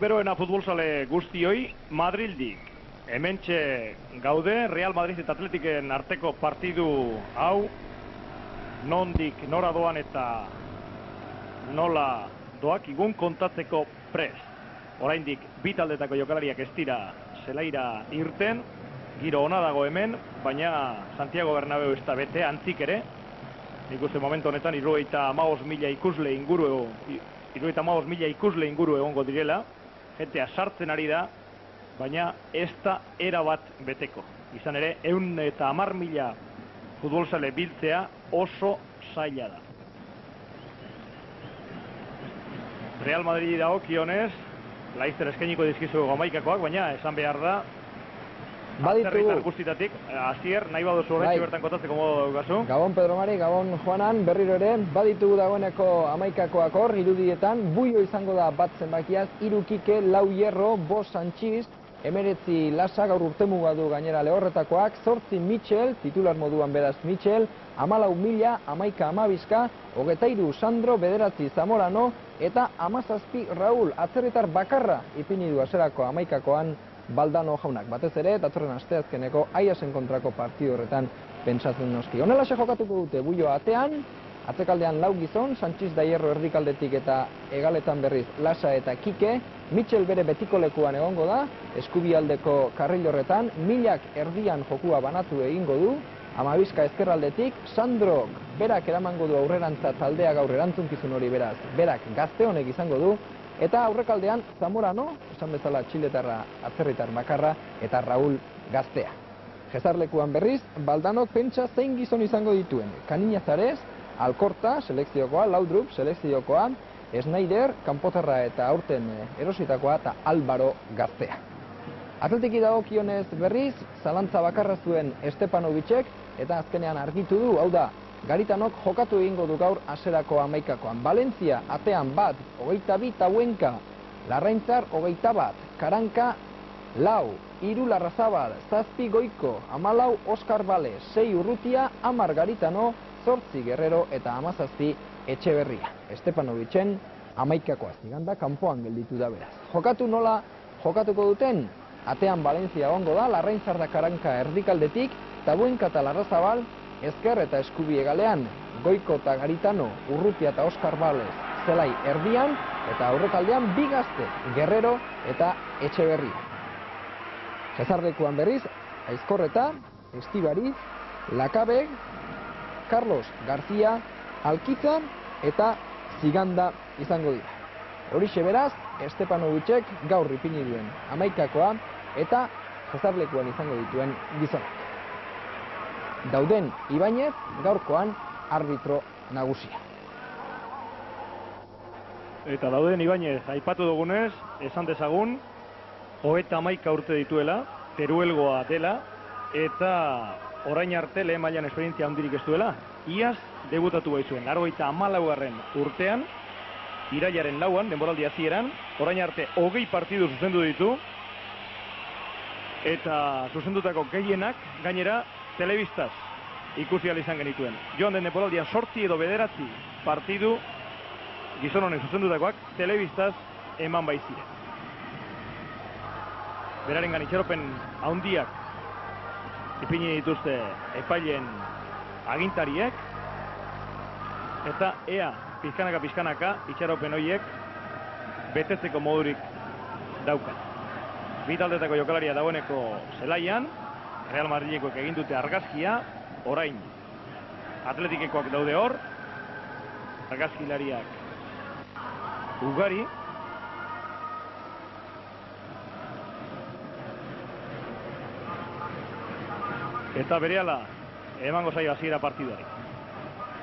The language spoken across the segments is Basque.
Beroena futbolzale guztioi, Madrildik. Hementxe gaude, Real Madrid eta Atletiken arteko partidu hau, nondik nora doan eta nola doak igun kontatzeko prest. Oraindik bi taldetako jokalariak ez dira zelaira irten, giro ona dago hemen, baina Santiago Bernabeu ez da bete, antzik ere. Nik uste momentu honetan 75.000 ikusle inguru egongo direla. Jentea sartzen ari da, baina ez da erabat beteko. Izan ere, 110.000 futbolzale biltzea oso zaila da. Real Madrid dagokionez, laizzer eskainiko dizkizu Jamaikakoak, baina esan behar da, atzerritar guztitatik, Asier, nahi baduzu horretxo bertan kotatzeko modu daukazu. Gabon Pedro Mari, Gabon Juanan, berriro ere, baditugu dagoeneko Hamaikakoak hor, irudietan, buio izango da bat zenbakiaz, 3 Kike, 4 Hierro, 5 Sanchiz, 19 Lasa, gaur urtemuga du gainera Lehorretakoak, 8 Michel, titular moduan beraz Michel, 14 Mila, 11 Amabizka, 23 Sandro, 9 Zamorano, eta 17 Raúl, atzerritar bakarra ipini du aserako Hamaikakoan Baldano jaunak. Batez ere, datorren asteazkeneko Aiasen kontrako partidu horretan pentsatzen noski. Honelaxe jokatuko dute buioa atean, atzekaldean 4 gizon, Sanchiz da Hierro erdikaldetik eta hegaletan berriz Lasa eta Kike, Michel bere betiko lekuan egongo da, eskubialdeko karril horretan, Milak erdian jokua banatu egingo du, Amabizka ezkerraldetik, Sandrok berak eramango du aurrerantza taldea gaur erantzunkizun hori beraz, berak gazte honek izango du, eta aurrekaldean Zamorano, esan bezala txiletarra atzerritar bakarra, eta Raúl gaztea. Jezarlekuan berriz, Baldanok pentsa zein gizon izango dituen. Kaniñazarez, Alkorta, selekziokoa, Laudrup, selekziokoa, Snyder, kanpotarra eta aurten erositakoa, eta Álvaro gaztea. Atletiki dagokionez berriz, zalantza bakarra zuen Estepanovicek, eta azkenean argitu du, hau da, Garitanok jokatu egingo du gaur aserako Hamaikakoan. Valencia atean bat, 22 Tauenka, Larraintzar 21, Karanka 4, 3 Larrazabal, 7 Goiko, 14 Oskar Bale, 6 Urrutia, 10 Garitano, 8 Guerrero eta 17 Etxeberria. Estepanovicen Hamaikakoa ziganda kanpoan gelditu da beraz. Jokatu nola jokatuko duten? Atean Valencia egongo da, Larraintzar da Karanka erdikaldetik, Tauenka eta Larrazabal ezker eta eskubi hegalean, Goiko eta Garitano, Urrutia eta Oskar Bale zelai erdian, eta aurrekaldean 2 gazte, Guerrero eta Etxeberria. Jezarlekuan berriz, Aizkorreta, Estibariz, Lakabeg, Carlos García, Alkiza eta Ziganda izango dira. Horixe beraz, Estepanovicek gaur ipini duen Hamaikakoa eta Jezarlekuan izango dituen gizonak. Dauden Ibañez gaurkoan arbitro nagusia. Eta Dauden Ibañez aipatu dugunez, esan dezagun, 31 urte dituela, Teruelgoa dela, eta orain arte lehen mailan esperientzia handirik ez duela. Iaz debutatu baizuen, 94. urtean, irailaren 4an, denboraldi hasieran, orain arte 20 partidu zuzendu ditu, eta zuzendutako gehienak gainera telebistaz ikusi ahal izan genituen. Joan den denboraldian 8 edo 9 partidu gizon honek zuzendutakoak telebistaz eman baiziren. Berarengan itxaropen handiak ipini dituzte epailen agintariek, eta ea pizkanaka itxaropen horiek betetzeko modurik dauka. Bi taldetako jokalaria dagoeneko zelaian, Real Madrilekoek egin dute argazkia, orain Atletikekoak daude hor, argazkilariak ugari, eta berehala emango zaio hasiera partiduari.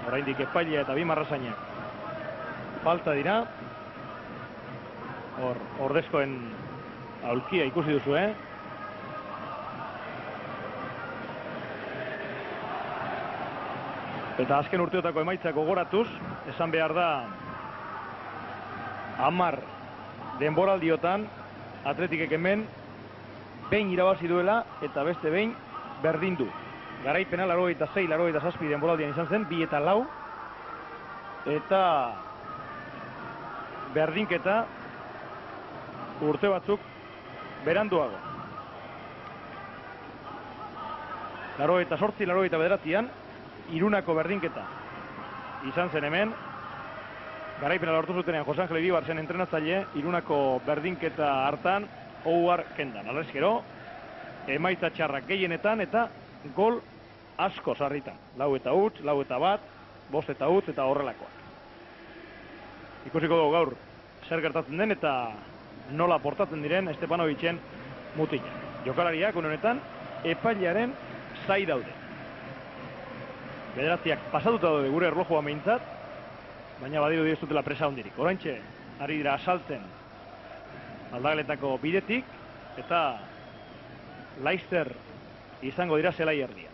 Oraindik epailea eta bi marrazainak falta dira. Hor ordezkoen aulkia ikusi duzu, Eta azken urteotako emaitzak gogoratuz, esan behar da 10 denboraldiotan Atletikek hemen behin irabazi duela eta beste behin berdindu. Garaipena 86-87 denboraldian izan zen, 2 eta 4, eta berdinketa urte batzuk beranduago. 88, 89an, Irunako berdinketa izan zen hemen. Garaipena lortu zutenean Jose Angel Iribar zen entrenatzaile, Irunako berdinketa hartan Ouar kendan. Alrezkero, emaitza txarrak gehienetan eta gol asko sarritan. 4 eta huts, 4 eta bat, 5 eta huts eta horrelakoak. Ikusiko dugu gaur zer gertatzen den eta nola portatzen diren Estepanovicen mutila. Jokalariak honetan epailearen zai daude. Bederatziak pasatuta daude gure erlojua meintzat, baina badiru ez dutela presa hondirik. Oraintxe ari dira asaltzen aldagaletako bidetik eta Laizter izango dira zelai erdia.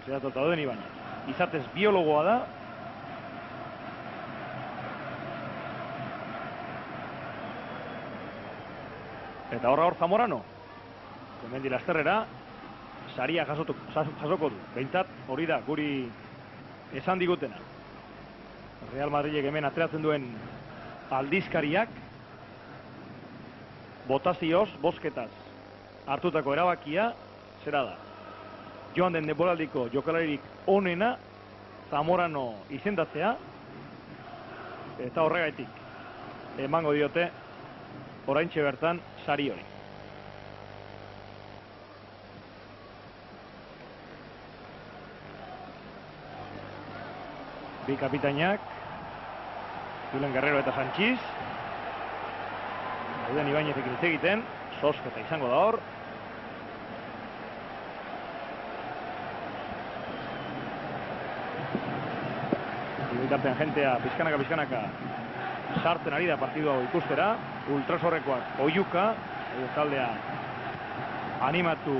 Zeratuta dauden Ibanez. Izatez biologoa da. Eta horra hor Zamorano. Hemendi lasterrera saria jasoko du. Behintzat hori da guri esan digutena. Real Madridek hemen ateratzen duen aldizkariak botazioz, bozketaz hartutako erabakia zera da. Joan den denboraldiko jokalaririk onena Zamorano izendatzea eta horregaitik emango diote oraintxe bertan sari hori. Bi kapitainak Julen Guerrero eta Sanchiz dauden Ibañezek hitz egiten, zozketa izango da hor. Bitartean jentea pizkanaka sartzen ari da partidu hau ikustera. Ultrasorrekoak oiuka, taldea animatu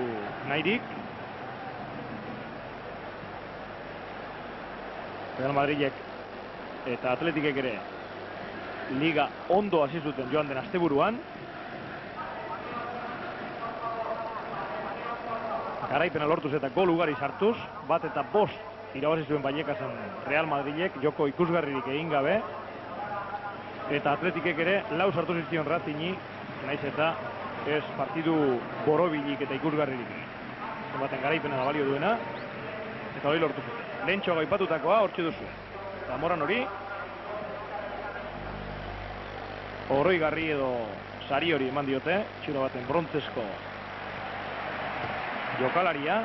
nahirik. Real Madridek eta Atletikek ere liga ondo hasi zuten joan den asteburuan. Garaipena lortuz eta gol ugari sartuz, 1 eta 5 irabazi zuen Vallecasen Real Madridek joko ikusgarririk egin gabe. Eta Atletikek ere 4 sartu zizkion Racing'i, naiz eta ez partidu borobilik eta ikusgarririk. Zenbaten garaipena da balio duena, eta hori lortu zuten. Lehentxoa gaipatutakoa hortxe duzu. Zamoran hori, oroigarri edo sari hori eman diote, txura baten brontzesko jokalaria.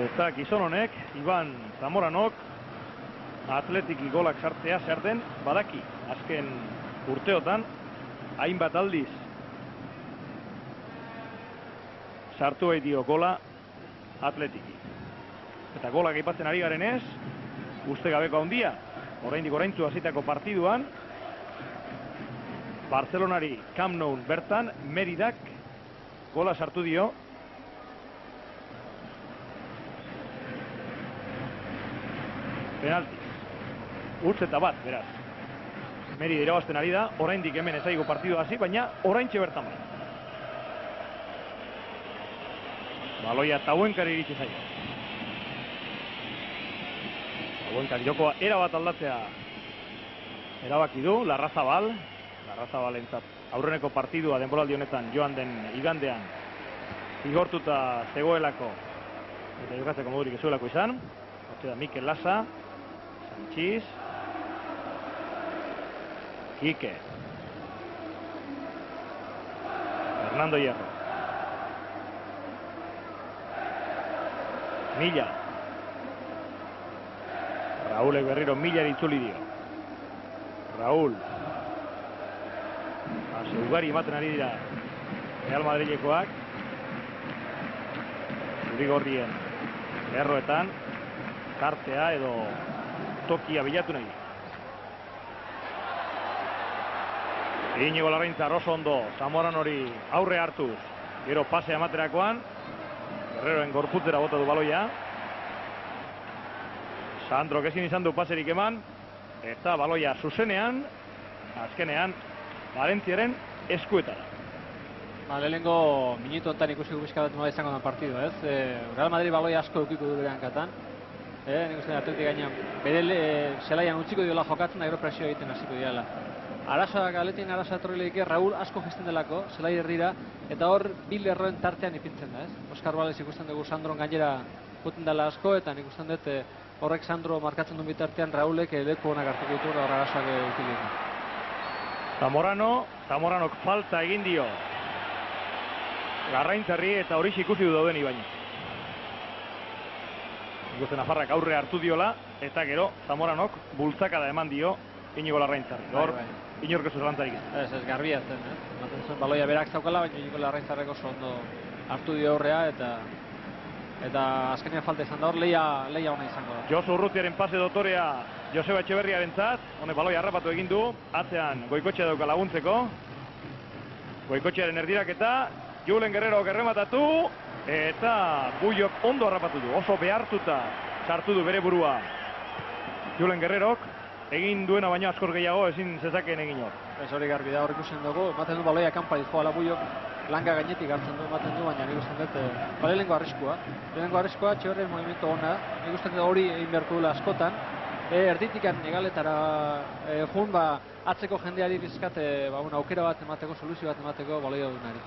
Eta gizon honek, Iban Zamoranok, Atletiki golak sartzea zer den badaki. Azken urteotan, hainbat aldiz sartu dio gola Atletiki. Eta golak aipatzen ari garen ez, uste gabeko handia, oraindik oraintzu hasitako partiduan, Barcelonari Camp Nou bertan, Meridak gola sartu dio. Penalti. Utz eta bat, beraz. Merida irabazten ari da, oraindik hemen ezaigo partidu hasi, baina oraintxe bertan bai. Baloia Tauenkari iritsi zaio. Tauenkari jokoa erabat aldatzea erabaki du, Larrazabalentzat aurreneko partidua denboraldi honetan joan den igandean zigortuta zegoelako eta jokatzeko modurik ezuelako izan. Hortze da Mikel Lasa, Sanchiz, Kike, Fernando Hierro, Milla, Raúl berriro Millari itzuli dio. Raúl ugari ematen ari dira Real Madrilekoak Zurigorrien lerroetan tartea edo tokia bilatu nahi. Iñigo Larraintzar oso ondo Zamoran hori aurre hartuz, gero pase amaterakoan Guerreroen gorputzera bota du baloia. Sandrok ezin izan du paserik eman eta baloia zuzenean azkenean Valentziaren eskuetara. Lehenengo minutu ontan ikusi guzka bat nola izango da partidu, ez? Real Madrid baloi asko eukiko du bere hankatan. nik uste Atletik gaina bere zelaian utziko diola jokatzen, da gero presio egiten hasiko diala. Arazoak, Atletin arazoa etorri lehike, Raúl asko gesten delako, zelai erdira, eta hor bi lerroen tartean ipintzen da, ez? Oskar Bales ikusten dugu Sandron gainera guten dela asko, eta nik usten dut horrek Sandro markatzen duen bitartean Raúlek leku honak hartuko ditu hor arazoak ikilean. Zamoranok falta egin dio Larraintzarri eta hori ikusi du dauden Ibañez. Ikusten Nafarrak aurre hartu diola eta gero Zamoranok bultzakada eman dio Iñigo Larraintzarri. Hor, inork ez zerrantzarik ez. Ez garbia zen, ematen zuen baloia berak zaukala, baina Iñigo Larraintzarrek oso ondo hartu dio aurrea eta azkenean falta izan da hor, leia ona izango da. Josu Urrutiaren pase dotorea Joseba Etxeberriarentzat, honek baloia harrapatu egin du, atzean Goikotxea dauka laguntzeko. Goikotxearen erdiraketa, Julen Guerrero errematatu eta Buiok ondo harrapatu du, oso behartuta sartu du bere burua. Julen Guerrerok egin duena baino askor gehiago ezin zezakeen egin hor. Ez hori garbi da, hor ikusten dugu, ematen du baloia kanpa dijoala Buiok, langa gainetik hartzen du, ematen du, baina nik usten dut, lehenengo arriskua. Lehenengo arriskua, Etxeberrien movimiento ona, nik usten dut hori egin beharko dula askotan. Erditikan egaletara jun, atzeko jendeari bizkat aukera bat emateko, soluzio bat emateko baloia dunari.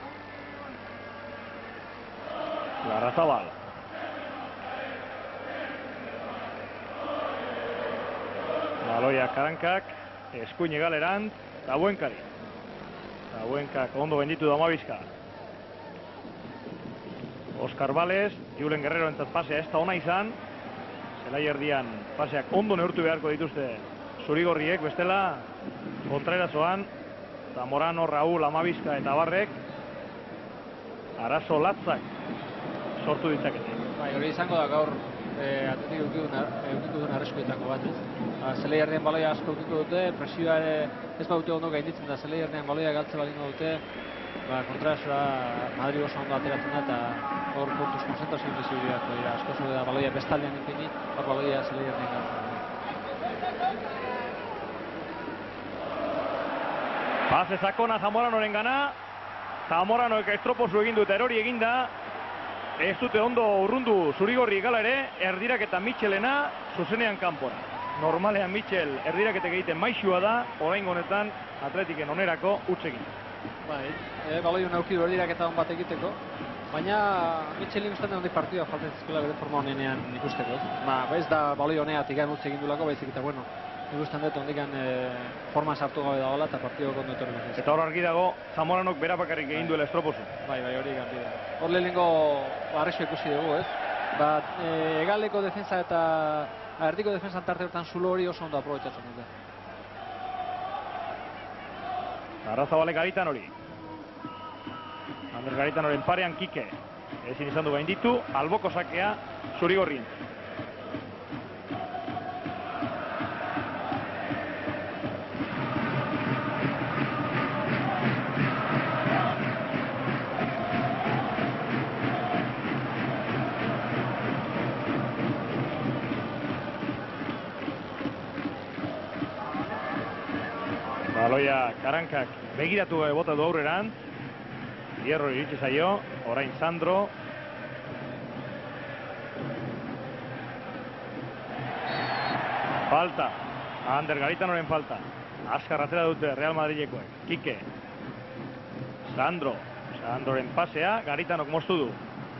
Larrazabal. Baloia Karankak, eskuin egalerant, Tabuenkari. Tabuenkak ondo benditu da Amabizka. Oskar Bales, Julen Guerrero entzat pasea ez da ona izan. Zelai erdian paseak ondo neurtu beharko dituzte zurigorriek, bestela kontraerazoan Zamorano, Raúl, Amabizka eta Barrek arazo latzak sortu ditzakete. Bai, hori izango da gaur Atletik eukiko duen arriskuetako bat, ez? Zelai erdian baloia asko eukiko dute, presioa ere ez baute ondo gainditzen da, zelai erdian baloia galtze balingo dute, kontraerazoa Madrid oso ondo ateratzen da eta hor kontuz konzentrazioen bizibiliako dira, asko zure da baloia bestaldean ipini, hor baloia zelai erdian galtzen da. Pase sakona Zamoranoren gana, Zamoranoek estropozu egin dute, erori eginda, ez dute ondo urrundu zurigorri gala ere, erdirak eta Michelena zuzenean kanpora. Normalean Michel erdiraketek egiten maixua da, orain honetan Atletiken onerako utzekin. Bai, baloiun aukidu erdiraketa hon bat egiteko, baina Michelin ustean hondi partidua falten zizkola bere forma honenean ikusteko. Ez da baloi honeatik gan utze egin dulako, baizik eta bueno, ikusten dut hondikan forma sartu gabe dagoela eta partidua kondo etorri bat. Eta hor argi dago, Zamoranok berapakarrik egin duela estropozu. Bai, hori garbi da. Hor lehenengo arrexo ikusi dugu, ez? Egaleko defensa eta erdiko defensa tarte hortan zulo hori oso ondo aprobetxatzen dute. Arrazabalek Garitan hori. Ander Garitanoren parean Kike. Ezin izan du gainditu, alboko sakea zurigorrien. Baloia Karankak begiratu bota du aurrerantz. Hierro iritsi zaio, orain Sandro. Falta, Ander Garitanoren falta. Azkar atera dute Real Madrilekoek. Kike. Sandroren pasea, Garitanok moztu du.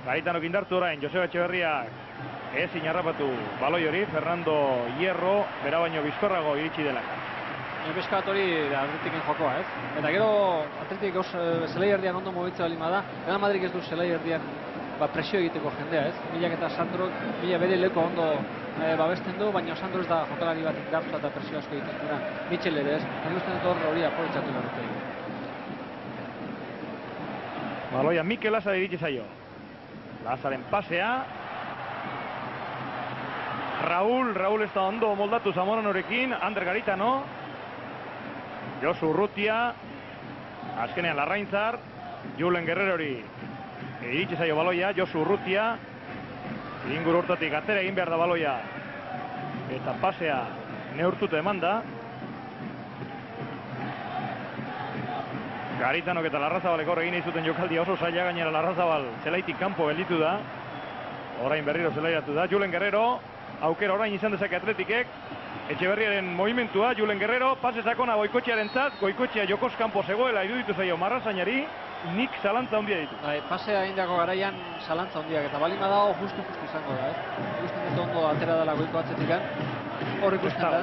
Garitanok indartu orain, Joseba Etxeberriak ezin harrapatu baloi hori, Fernando Hierro, bera baino bizkorrago iritsi delako. Beskat hori Atletiken jokoa, ez? Eta gero Atletik zelai erdian ondo mobitzea balin bada, Real Madrid ez du zelai erdian presio egiteko jendea, ez? Milak eta Sandrok, bere leko ondo babesten du, baina Sandro ez da jokalari bat indartua eta presio asko egiten duena. Mitchell ere ez, nik uste dut hori aprobetxatu garrute. Baloia Mikel Lazar iritsi zaio. Lazaren pasea. Raúl ez da ondo moldatu Zamoranorekin, Ander Garitano. Josu Urrutia, azkenean Larraintzar, Julen Guerrerori iritsi zaio baloia, Josu Urrutia, inguru hortatik atera egin behar da baloia, eta pasea neurtuta eman da. Garitanok eta Larrazabalek hor egin izuten jokaldia oso zaila, gainera Larrazabal zelaitik kanpo gelditu da, orain berriro zelairatu da, Julen Guerrero, aukera orain izan dezake Atletikek. Etxeberriaren movimentua, Julen Guerrero, pase sakona Goikoetxearen zat, Goikoetxea jokos kanpo zegoela iruditu zaio Marrazainari, nik zalantza handia ditu. Pasea indako garaian zalantza handiak, eta balima dago justu izango da, Ikusten dut ondo atera dela Goiko atzetikan, hor ikusten da.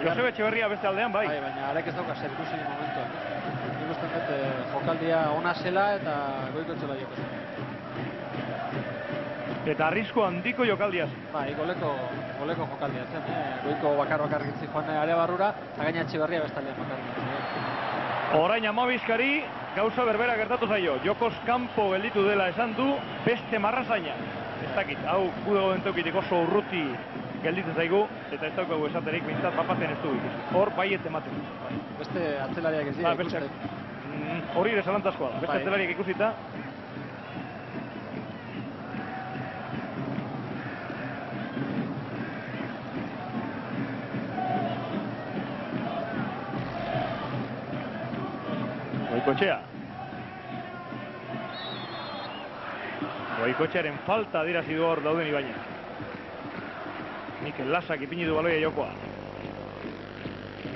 Josebe Etxeberria beste aldean, bai. Baina arek ez dauka zer ikusi momentuan. Ikusten dut jokaldia ona zela eta Goikoetxe bai jokozen. Eta arrisku handiko jokaldiaz. Bai, goleko jokaldia zen, Goiko bakar gitzi joan area barrura, eta gaina Etxeberria bestaldean bakar gitzi. Orain Amabizkari gauza berbera gertatu zaio. Jokos kanpo gelditu dela esan du beste Marrazaina. Ez dakit, hau gudago denteukitik oso urruti gelditzen zaigu, eta ez daukagu esaterik mintzat papaten ez du ikusi. Hor baiet ematen. Beste atzelariak ez dira ikusten. Hori ere zalantazkoa da, beste atzelariak ikusita. Goikoetxea. Goikoetxearen falta adirazi du hor dauden Ibañez. Mikel Lasak ipini du baloia jokoa.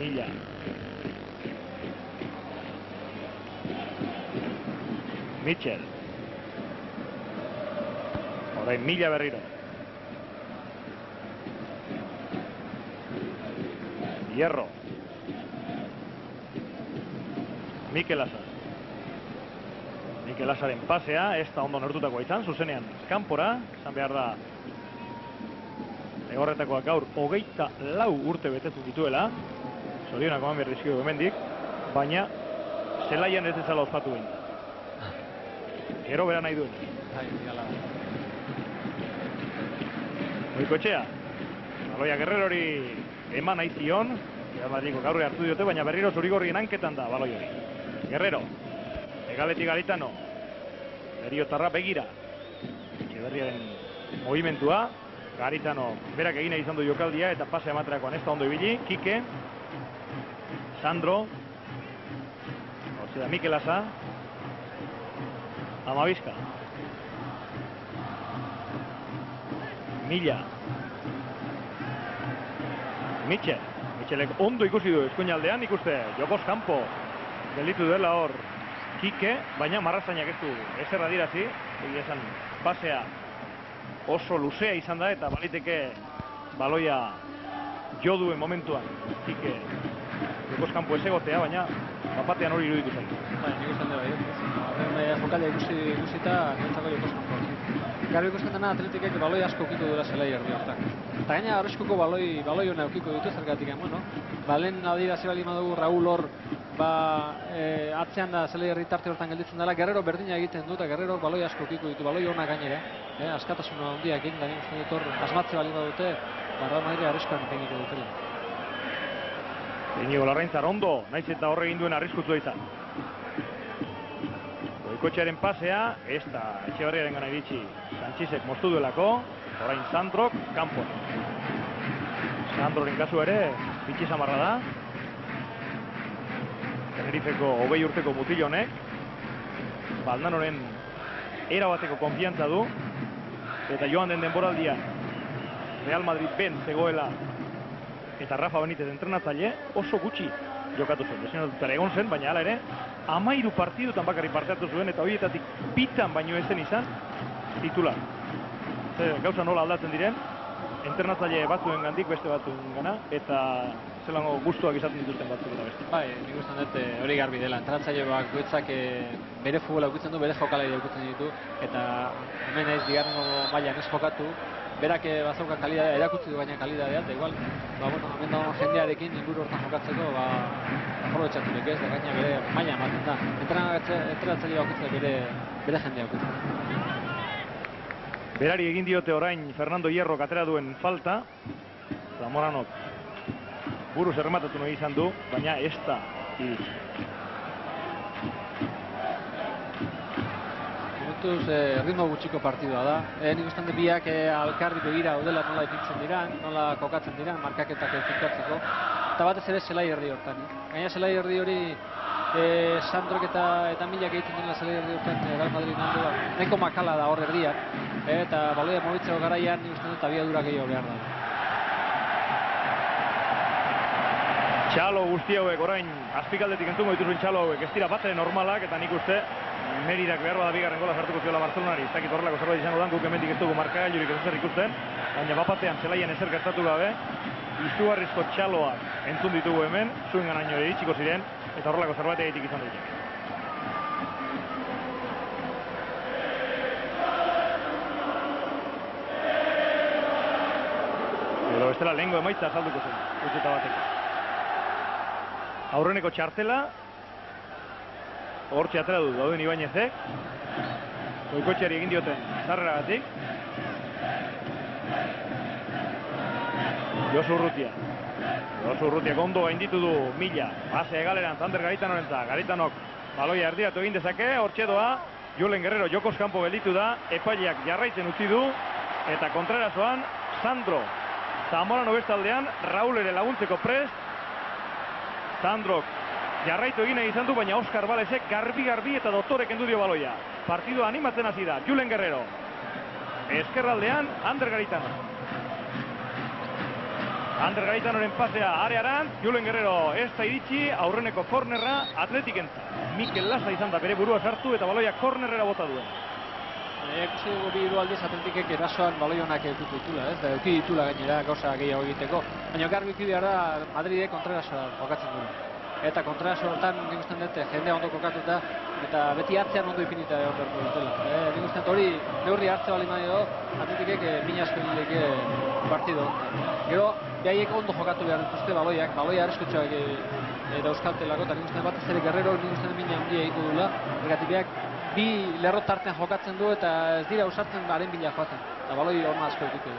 Milla. Mitchell. Orain Milla berriro. Hierro. Mikel Lasa. Mikel Lasaren pasea, ez da ondo nortutakoa izan, zuzenean kanpora, esan behar da egorretakoak gaur 24 urte betetu dituela, zorionak oman behar dizkio hemendik, baina zelaian ez dezala ospatu behin. Gero bera nahi duen. Goikoetxea. Baloia Guerrerori eman nahi zion, Real Madridko gaurre hartu diote, baina berriro zurigorrien hanketan da baloi hori. Guerrero, egaletik Garitano, Beriotarra begira, Etxeberriaren movimentua, Garitano berak egina izan du jokaldia eta pase ematerakoan ez da ondo ibili, Kike, Sandro, Mikel Lasa, Amabizka, Milla, Mitchellek ondo ikusi du eskuinaldean, ikuste jokos kanpo gelditu dela hor Kike, baina Marrazainak ez du ezer adirazi, egia esan pasea oso luzea izan da eta baliteke baloia jo duen momentuan Kike jokos kanpo ez egotea, baina bapatean hori iruditu zen. Nik usten dira, jokaldia ikusita nintzako jokos kanpo. Garbi ikusten dena Atletikek baloi asko ukitu duela zelai erdi hortak. Eta gaina arriskuko baloi hona ukiko ditu zergatik, balen adirazi bali madugu Raúl hor atzean da zelai erdi tarte hortan gelditzen dela, Guerrero berdina egiten du eta Guerrero baloi asko ukiko ditu, baloi hona gainera, askatasuna handiakin, da nik uste dut hor asmatze bali badute, Real Madrid arriskuan ipengiko dutela. Inigo Larraintzar ondo, naiz eta horre egin duen arriskutua izan. Goikoetxearen pasea, ez da Etxeberriaren gana iritsi Sanchizek moztu duelako, orain Sandrok, kanpoan. Sandroren kasu ere, bitxi samarra da. Tenerifeko 20 urteko mutil honek, Baldanoren erabateko konfiantza du, eta joan den denboraldian Real Madrid ben zegoela eta Rafa Benítez entrenatzaile oso gutxi jokatu zen. Desinatutara egon zen, baina hala ere 13 partidutan bakarri parte hartu zuen eta horietatik bitan baino ez zen izan titular. Gauza nola aldatzen diren, entrenatzaile batzuen gandik beste batzuen gana, eta zelango gustuak izaten dituzten batzuk eta beste. Bai, nik uste dut hori garbi dela. Entrenatzaile bakoitzak bere futbola ukitzen du, bere jokalari ukitzen ditu, eta hemen ez bigarrengo mailan ez jokatu, berak bazauka kalidadea, erakutsi du baina kalidadea, eta igual, hemen dagoen jendearekin inguru hortan jokatzeko, aprobetxaturik ez, da gaina bere maila ematen da. Entrenatzaile bakoitzak bere jendea ukitzen. Berari egin diote orain Fernando Hierro atera duen falta, Zamoranok buruz errematatu nahi izan du, baina ez da iritsi. Ritmo gutxiko partidua da. Nik ustean de biak alkarri begira daudela nola ipintzen dira, nola kokatzen dira, markaketak finkatzeko. Eta batez ere zelai erdi hortan. Gaina zelai erdi hori Sandrok eta Millak egiten dira zelai erdi hortan Real Madrid nandu da. Neko makala da hor erdiak. Eta baloia mobitzeko garaian nik ustean dut abiadura gehiago behar da. Txalo guzti hauek orain azpikaldetik entzungo dituzuen txalo hauek ez dira batere normalak, eta nik uste Meridak behar bada bigarren gola sartuko ziola Barcelonari. Ez dakit horrelako zerbait izango dan, guk hemendik ez dugu markagailurik ez zer ikusten, baina bapatean zelaian ezer gertatu gabe, izugarrizko txaloak entzun ditugu hemen, zuen ganaino iritsiko ziren, eta horrelako zerbait egaitik izan dut. Edo bestela lehengo emaitza azalduko zen, guztieta bateko. Aurreneko txartela, hortxe atera dut dauden Ibañezek, Goikotxeari egin dioten zarreragatik. Josu Urrutiak ondo gainditu du Mila, base egaleran Zander Garitanorentzat, Garitanok baloia erdiratu egin dezake, hortxe doa, Julen Guerrero jokos kanpo gelditu da, epaileak jarraitzen utzi du, eta kontrarazoan Sandro Zamorano bestaldean, Raul ere laguntzeko prest, Sandrok jarraitu egin izan du, baina Oskar Balesek garbi eta doktore kendu dio baloia. Partidua animatzen hasi da, Julen Guerrero. Eskerraldean, Ander Garitano. Ander Garitanoren pasea arearan, Julen Guerrero ez da iritsi, aurreneko kornerra Atletikentza. Mikel Lasa izan da bere burua sartu eta baloia kornerrera bota duen. Ikusi dugu bi aldiz Atletikek erasoan baloi honak eduki ditula, ez? Da eduki ditula gainera gauza gehiago egiteko. Baina garbi behar da Madridek kontrarasoa jokatzen du. Eta kontraraso hortan nik usten dut jendea ondo kokatuta eta beti hartzean ondo ipinita egon berko dutela. Nik usten dut hori neurri hartze bali maio Atletikek mina asko egileke partido. Gero, behaiek ondo jokatu behar dituzte baloiak, baloia arriskutsuak dauzkaltelako, eta nik usten batez ere Guerrero nik usten mina handia egin dudula, ergatipeak bi lerro tarten jokatzen du eta ez dira usartzen haren bila joaten. Eta baloi horma asko egite du.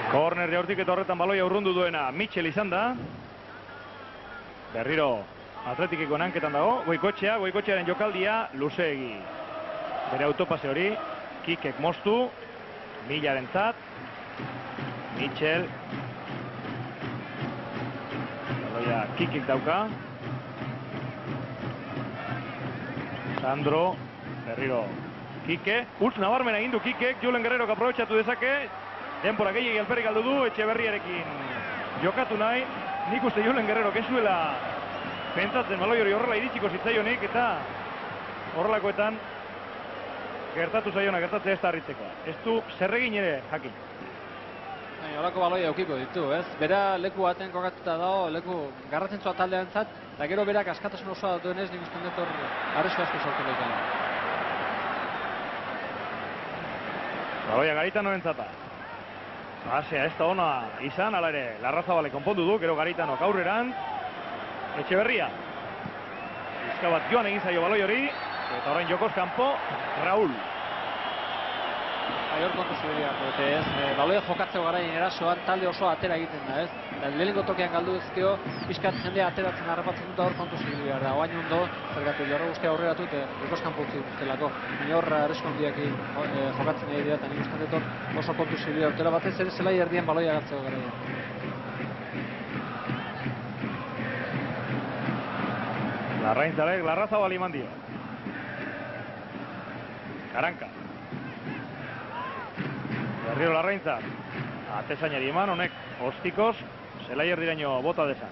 Korner jaurtik eta horretan baloia urrundu duena Mitchell izan da. Berriro Atletikeko nanketan dago. Goikotxearen jokaldia luzeegi. Bere autopase hori, Kikek moztu, Milaren zat, Mitchell. Baloia Kikek dauka. Sandro, berriro Kike. Utz nabarmen egin du Kikek, Julen Guerrero aprobetxatu dezake. Denbora gehiagi alperrik aldu du, Etxeberriarekin jokatu nahi. Nik uste Julen Guerrero kezuela pentsatzen baloi hori horrela iritsiko zitzaionik, eta horrelakoetan gertatu zaiona, gertatzea ez da harritzeko. Ez du zerregin ere jakin. Horako baloi aukiko ditu, ez? Bera leku baten kokatuta dago, leku garrantzitsua taldearentzat, eta gero berak askatasun osoa duenez, nik uste dut hor arrisku asko sortu daikala. Baloia Garitanorentzat. Basea ez da ona izan, ala ere, Larrazabale konpondu du, gero Garitanok aurreran. Etxeberria. Bizka bat joan egin zaio baloi hori, eta orain jokoz kanpo, Raul. Hor kontu zibiriako, eta ez, baloia jokatzeko garaien erasoan talde osoa atera egiten da, ez? Lehenengo tokian galdu ezkeo, pixkat jendea ateratzen harrapatzen dut hor kontu zibiriak da. Oain ondo, zergatu, jorro guztia aurreratu, eta jokoz kanpo utzi duztelako. Horra arresko handiak jokatzen nahi dira, eta nik usten dut oso kontu zibiriak. Hortela batez ere zelai erdien baloia galtzeko garaien. Larraintzarek Larrazabal iman dio. Karanka. Berriro Larraintzar. Atezainari eman, honek ostikoz, zelai erdiraino bota desan.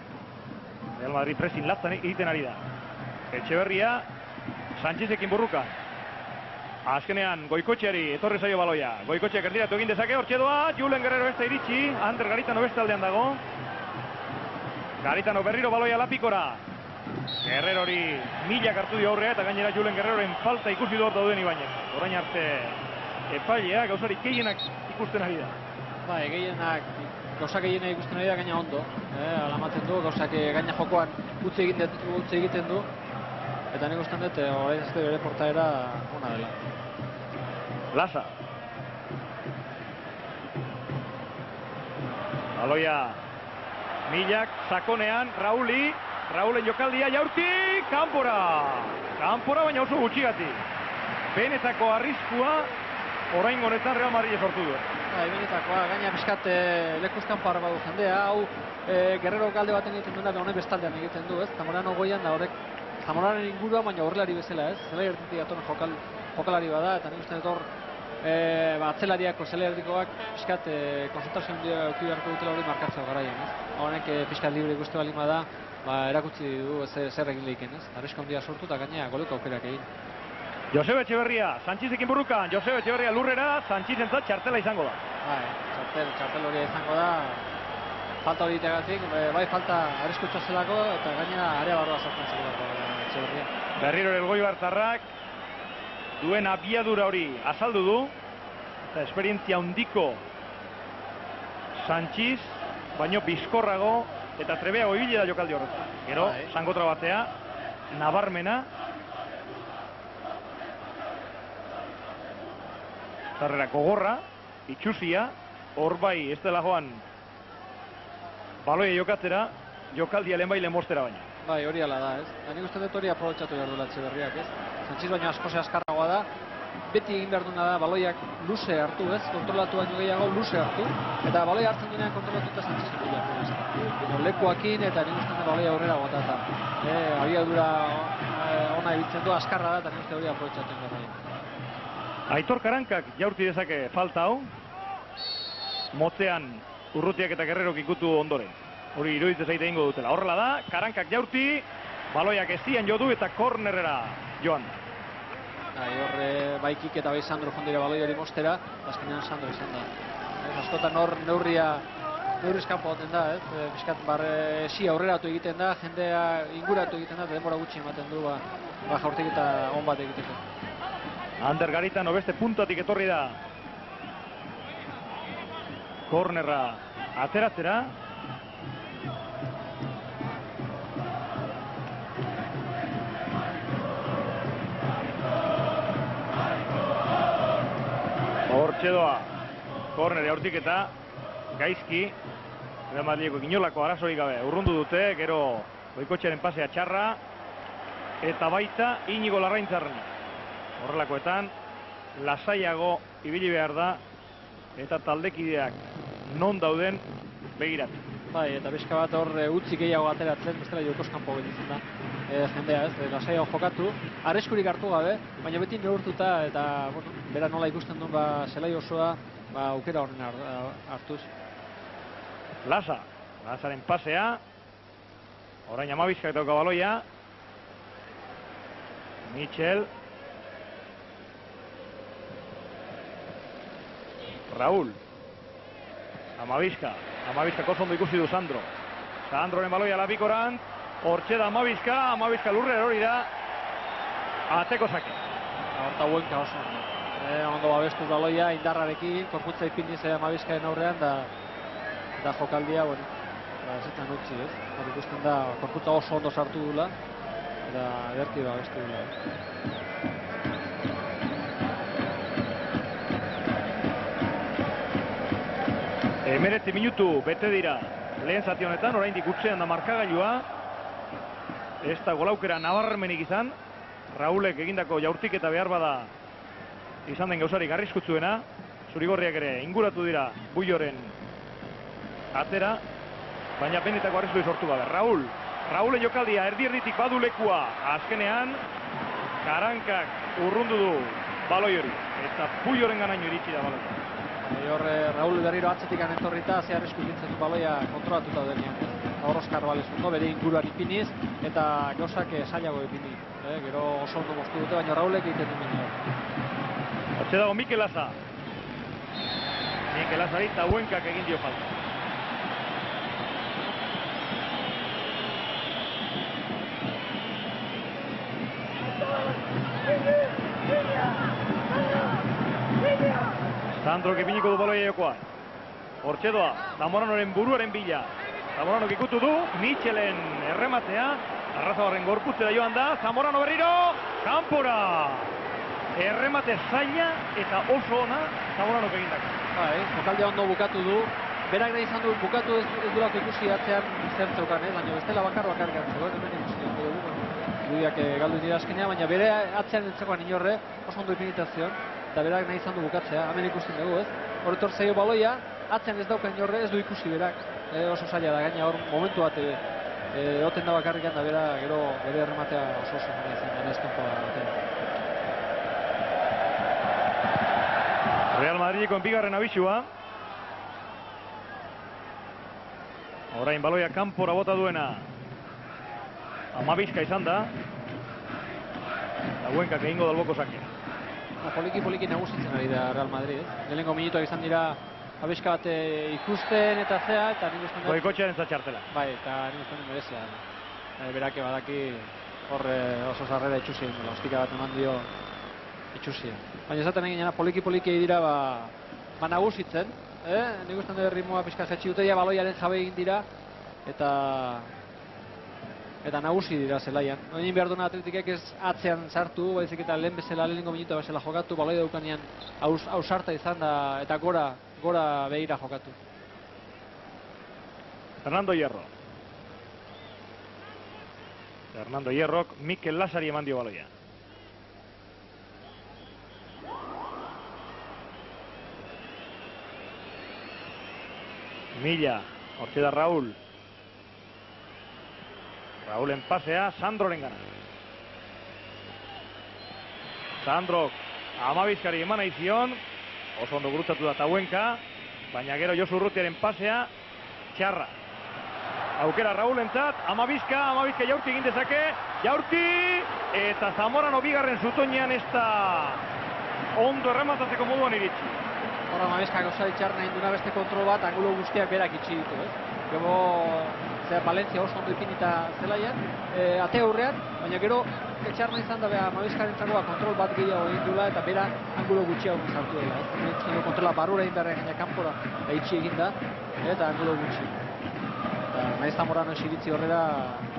Real Madrid presin latzan egiten ari da. Etxeberria, Sanchezekin burruka. Azkenean Goikotxeari etorri zaio baloia. Goikotxeak erdiratu egin dezake, hortxe doa, Julen Guerrero ez da iritsi, Ander Garitano bestaldean dago. Garitano berriro baloia lapikora. Guerrero hori Milak hartu dio aurrea, eta gainera Julen Guerreroren falta ikusi du hor dauden Ibañez. Orain arte epailea gauzarik gehienak ikusten ari da. Bai, gauza gehienak ikusten ari da gaina ondo. Alamaten du, gauzak gaina jokoan utzi egiten du. Eta nik usten dut, orain ez bere portaera ona dela. Lasa. Baloia Milak, sakonean, Raulen jokaldia jaurtik, kanpora baina oso gutxigatik. Benetako arriskua orain honetan Real Madrid sortu du. Benetakoa, gaina bizkat lekuzkan parra badu jendea, hau Guerrero galde baten egiten duena, honek bestaldean egiten du, ez? Zamorano goian da horrek, Zamoranoren ingurua, baina horrelari bezala, ez? Zelai erditik aton jokalari bada, eta nik uste dut hor atzelariako, zelerdikoak, pixkat konzentrazio handia eduki beharko dutela hori markatzea garaian, ez? Honek pixkat libre ikuste balima da, erakutsi du zer egin lehiken, ez? Arresko handia sortu eta gainea goleko aukerak egin. Joseba Etxeberria, Sanchizekin burrukan, Joseba Etxeberria lurrera, Sanchizentzat txartela izango da. Txartel hori izango da, falta hori itegatik, bai falta arrisku txazelako eta gainera area barroa sartzen zelako Etxeberria. Berriro Elgoibartarrak duen abiadura hori azaldu du, eta esperientzia handiko Sanchiz, baino bizkorrago eta trebeago ibili da jokaldi horretan. Gero, sangotra batea, nabarmena, zarrera gogorra, itxusia, hor bai ez dela joan baloia jokatzera, jokaldia lehen bai lemostera baina. Bai, hori ala da, ez? Nik uste dut hori aprobetxatu behar duela Etxeberriak, ez? Sanchiz baino askoze askarragoa da, beti egin behar duena da baloiak luze hartu, ez? Kontrolatu baino gehiago luze hartu, eta baloia hartzen denean kontrolatu eta Sanchiz hartu behar, ez? Lekuakin eta nik uste dut baloia aurrera gotata. Abiadura ona ibiltzen du, askarra da, eta nik uste hori aprobetxatu behar bai. Aitor Karankak jaurti dezake falta hau, motzean Urrutiak eta Guerrerok ikutu ondoren. Hori iruditzen zaite egingo dutela. Horrela da, Karankak jaurti, baloiak ezian jo du eta kornerera joan. Horre baikik eta bai Sandro jondira baloi hori mostera, azkenean Sandro izan da. Askotan hor neurriz kanpo goten da, ez? Piskat esi aurreratu egiten da, jendea inguratu egiten da, denbora gutxi ematen du, jaurtik eta on bat egiteko. Ander Garitano beste puntatik etorri da kornerra ateratzera. Hortxe doa kornere hortik eta gaizki Real Madrideko inolako arazorik gabe urrundu dute, gero Goikotxearen pasea txarra eta baita Inigo Larraintzarren. Horrelakoetan, lasaiago ibili behar da eta taldekideak non dauden begiratu. Bai, eta bizka bat hor utzi gehiago ateratzen, bestela jokoz kanpo gelditzen da jendea, ez? Lasaiago jokatu, arriskurik hartu gabe, baina beti neurtuta eta bera nola ikusten duen zelai osoa aukera horren hartuz. Lazaren pasea, orain Amabizkak dauka baloia, Michel, Raúl, Amabizka oso ondo ikusi du Sandro. Sandroren baloia lapikoran, hortxe da Amabizka lurre hori da, ateko zake. Horta huenka oso ondo. Ondo babestu baloia, indarrarekin, korputza ipiniz Amabizkaen aurrean, da jokaldia, ezetan utzi, ez? Hor ikusten da, korputza oso ondo sartu dula, eta ederki babestu dula. 19 minutu bete dira lehen zati honetan, oraindik utzean da markagailua. Ez da golaukera nabarmenik izan. Raulek egindako jaurtik eta behar bada izan den gauzarik arriskutsuena. Zurigorriak ere inguratu dira Buioren atera, baina benetako arrisku sortu gabe. Raulen jokaldia erdi-erditik badu lekua. Azkenean, Karankak urrundu du baloi hori. Eta Buioren ganaino iritsi da baloi. Raul berriro atzetik etorrita, ze arrisku gintzen du baloia kontrolatuta denean. Hor Oskar Balezundo, bere inguruan ipiniz, eta gauzak zailago ipini. Gero oso ondo moztu dute, baina Raulek egiten du minio. Hortxe dago Mikel Laza. Mikel Lazari eta Huenkak egin dio falta. Sandro kepiniko du baloia jokoan. Hortxe doa, Zamoranoren buruaren bila. Zamorano ikutu du, Michelen errematea. Arrazabarren gorputzera joan da, Zamorano berriro, kanpora! Erremate zaila eta oso ona Zamorano egindako. Jokaldea ondo bukatu du. Berak nahi izan du bukatu ez durako ikusi atzean zer zeukan, baina bestela bakar gartzeko. Hemen ikusi dugu. Irudiak galdu dira azkenea, baina bere atzean entzekoan inorre, oso ondo ipinitazion. Eta berak nahi izan du bukatzea, hemen ikusten dugu, ez? Horretor zaio baloia, atzean ez dauka inorre, ez du ikusi berak. Oso zaila da, gaina hor momentu bat oten da bakarrikan da bera, gero bere errematea oso nahi izan, ez kanpoa atera. Real Madrideko bigarren abisua. Orain baloia kanpora bota duena. Amabizka izan da. Dauenkak egingo dalboko sakea. Poliki nagusitzen ari da Real Madrid. Lehenengo minutuak izan dira abeska bat ikusten eta zea, eta nik usten dut... Goikotxearen zatxartela. Bai, eta nik usten dut merezia. Berake badaki hor oso zarrera itxusi, ostika bat eman dio itxusi. Baina esaten egin poliki dira ba nagusitzen. Nik usten dut ritmoa pixka jetxi dute, baloiaren jabe egin dira, eta nagusi dira zelaian. Egin behar duen Atletikek ez atzean sartu, baizik eta lehen bezala, lehenengo minutua bezala jokatu, baloi daukanean ausarta izan da, eta gora behira jokatu. Fernando Hierrok Mikel Lasari eman dio baloia. Milla, hortxe da Raúl. Raúlen pasea, Sandroren gana. Sandrok Amabizkari eman aizion, oso ondo gurutzatu da Tauenka, baina gero Josu Urrutiaren pasea, txarra. Aukera Raúlentzat, Amabizka jaurti egin dezake, eta Zamorano bigarren zutoinean ez da ondo errematatzeko moduan iritsi. Hora Amabizka gauza ditxarra nahi duna beste kontrol bat, angulo guztiak berak itxi ditu, Gero, Valencia oso ondo ipinita zelaian, ate aurrean, baina gero etxarna izan da Amabizkaren txakoa kontrol bat gehiago egin duela, eta bera angulo gutxiago sartu dela. Kontrola barura egin behar gaina kanpora itxi egin da, eta angulo gutxi. Naiz Zamorano esiritzi horrela,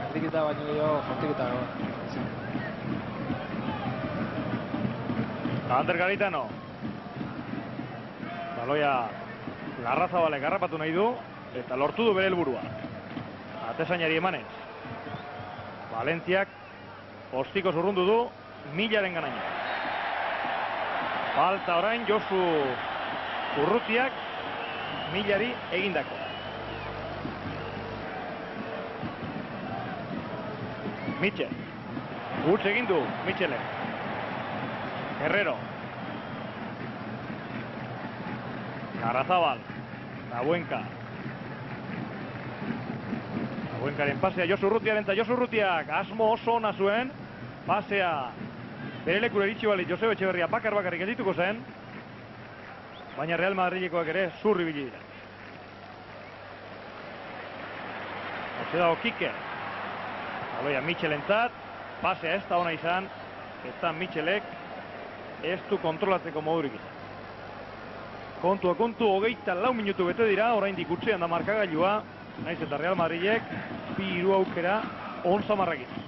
erdiketa baino gehiago jortiketa. Ander Garitano. Baloia Larrazabalek harrapatu nahi du, eta lortu du bere helburua. Atezainari emanez. Valentziak ostiko zurrundu du Millaren ganaino. Falta orain Josu Urrutiak Millari egindako. Mitchell. Gutz egin du Mitchellen. Herrero. Larrazabal. Tauenka. Tauenkaren pasea Josu Urrutiaren, eta Josu Urrutiak asmo oso ona zuen. Pasea bere lekura iritsi balit Joseba Etxeberria bakarrik geldituko zen. Baina Real Madrilekoak ere zurri bili dira. Hortxe dago Kike. Baloia Mitchellentzat, pasea ez da ona izan, eta Mitchellek ez du kontrolatzeko modurik izan. Kontu, 24 minutu bete dira, oraindik utzean da markagailua, naiz eta Real Madrilek bi hiru aukera on samarrak ditu.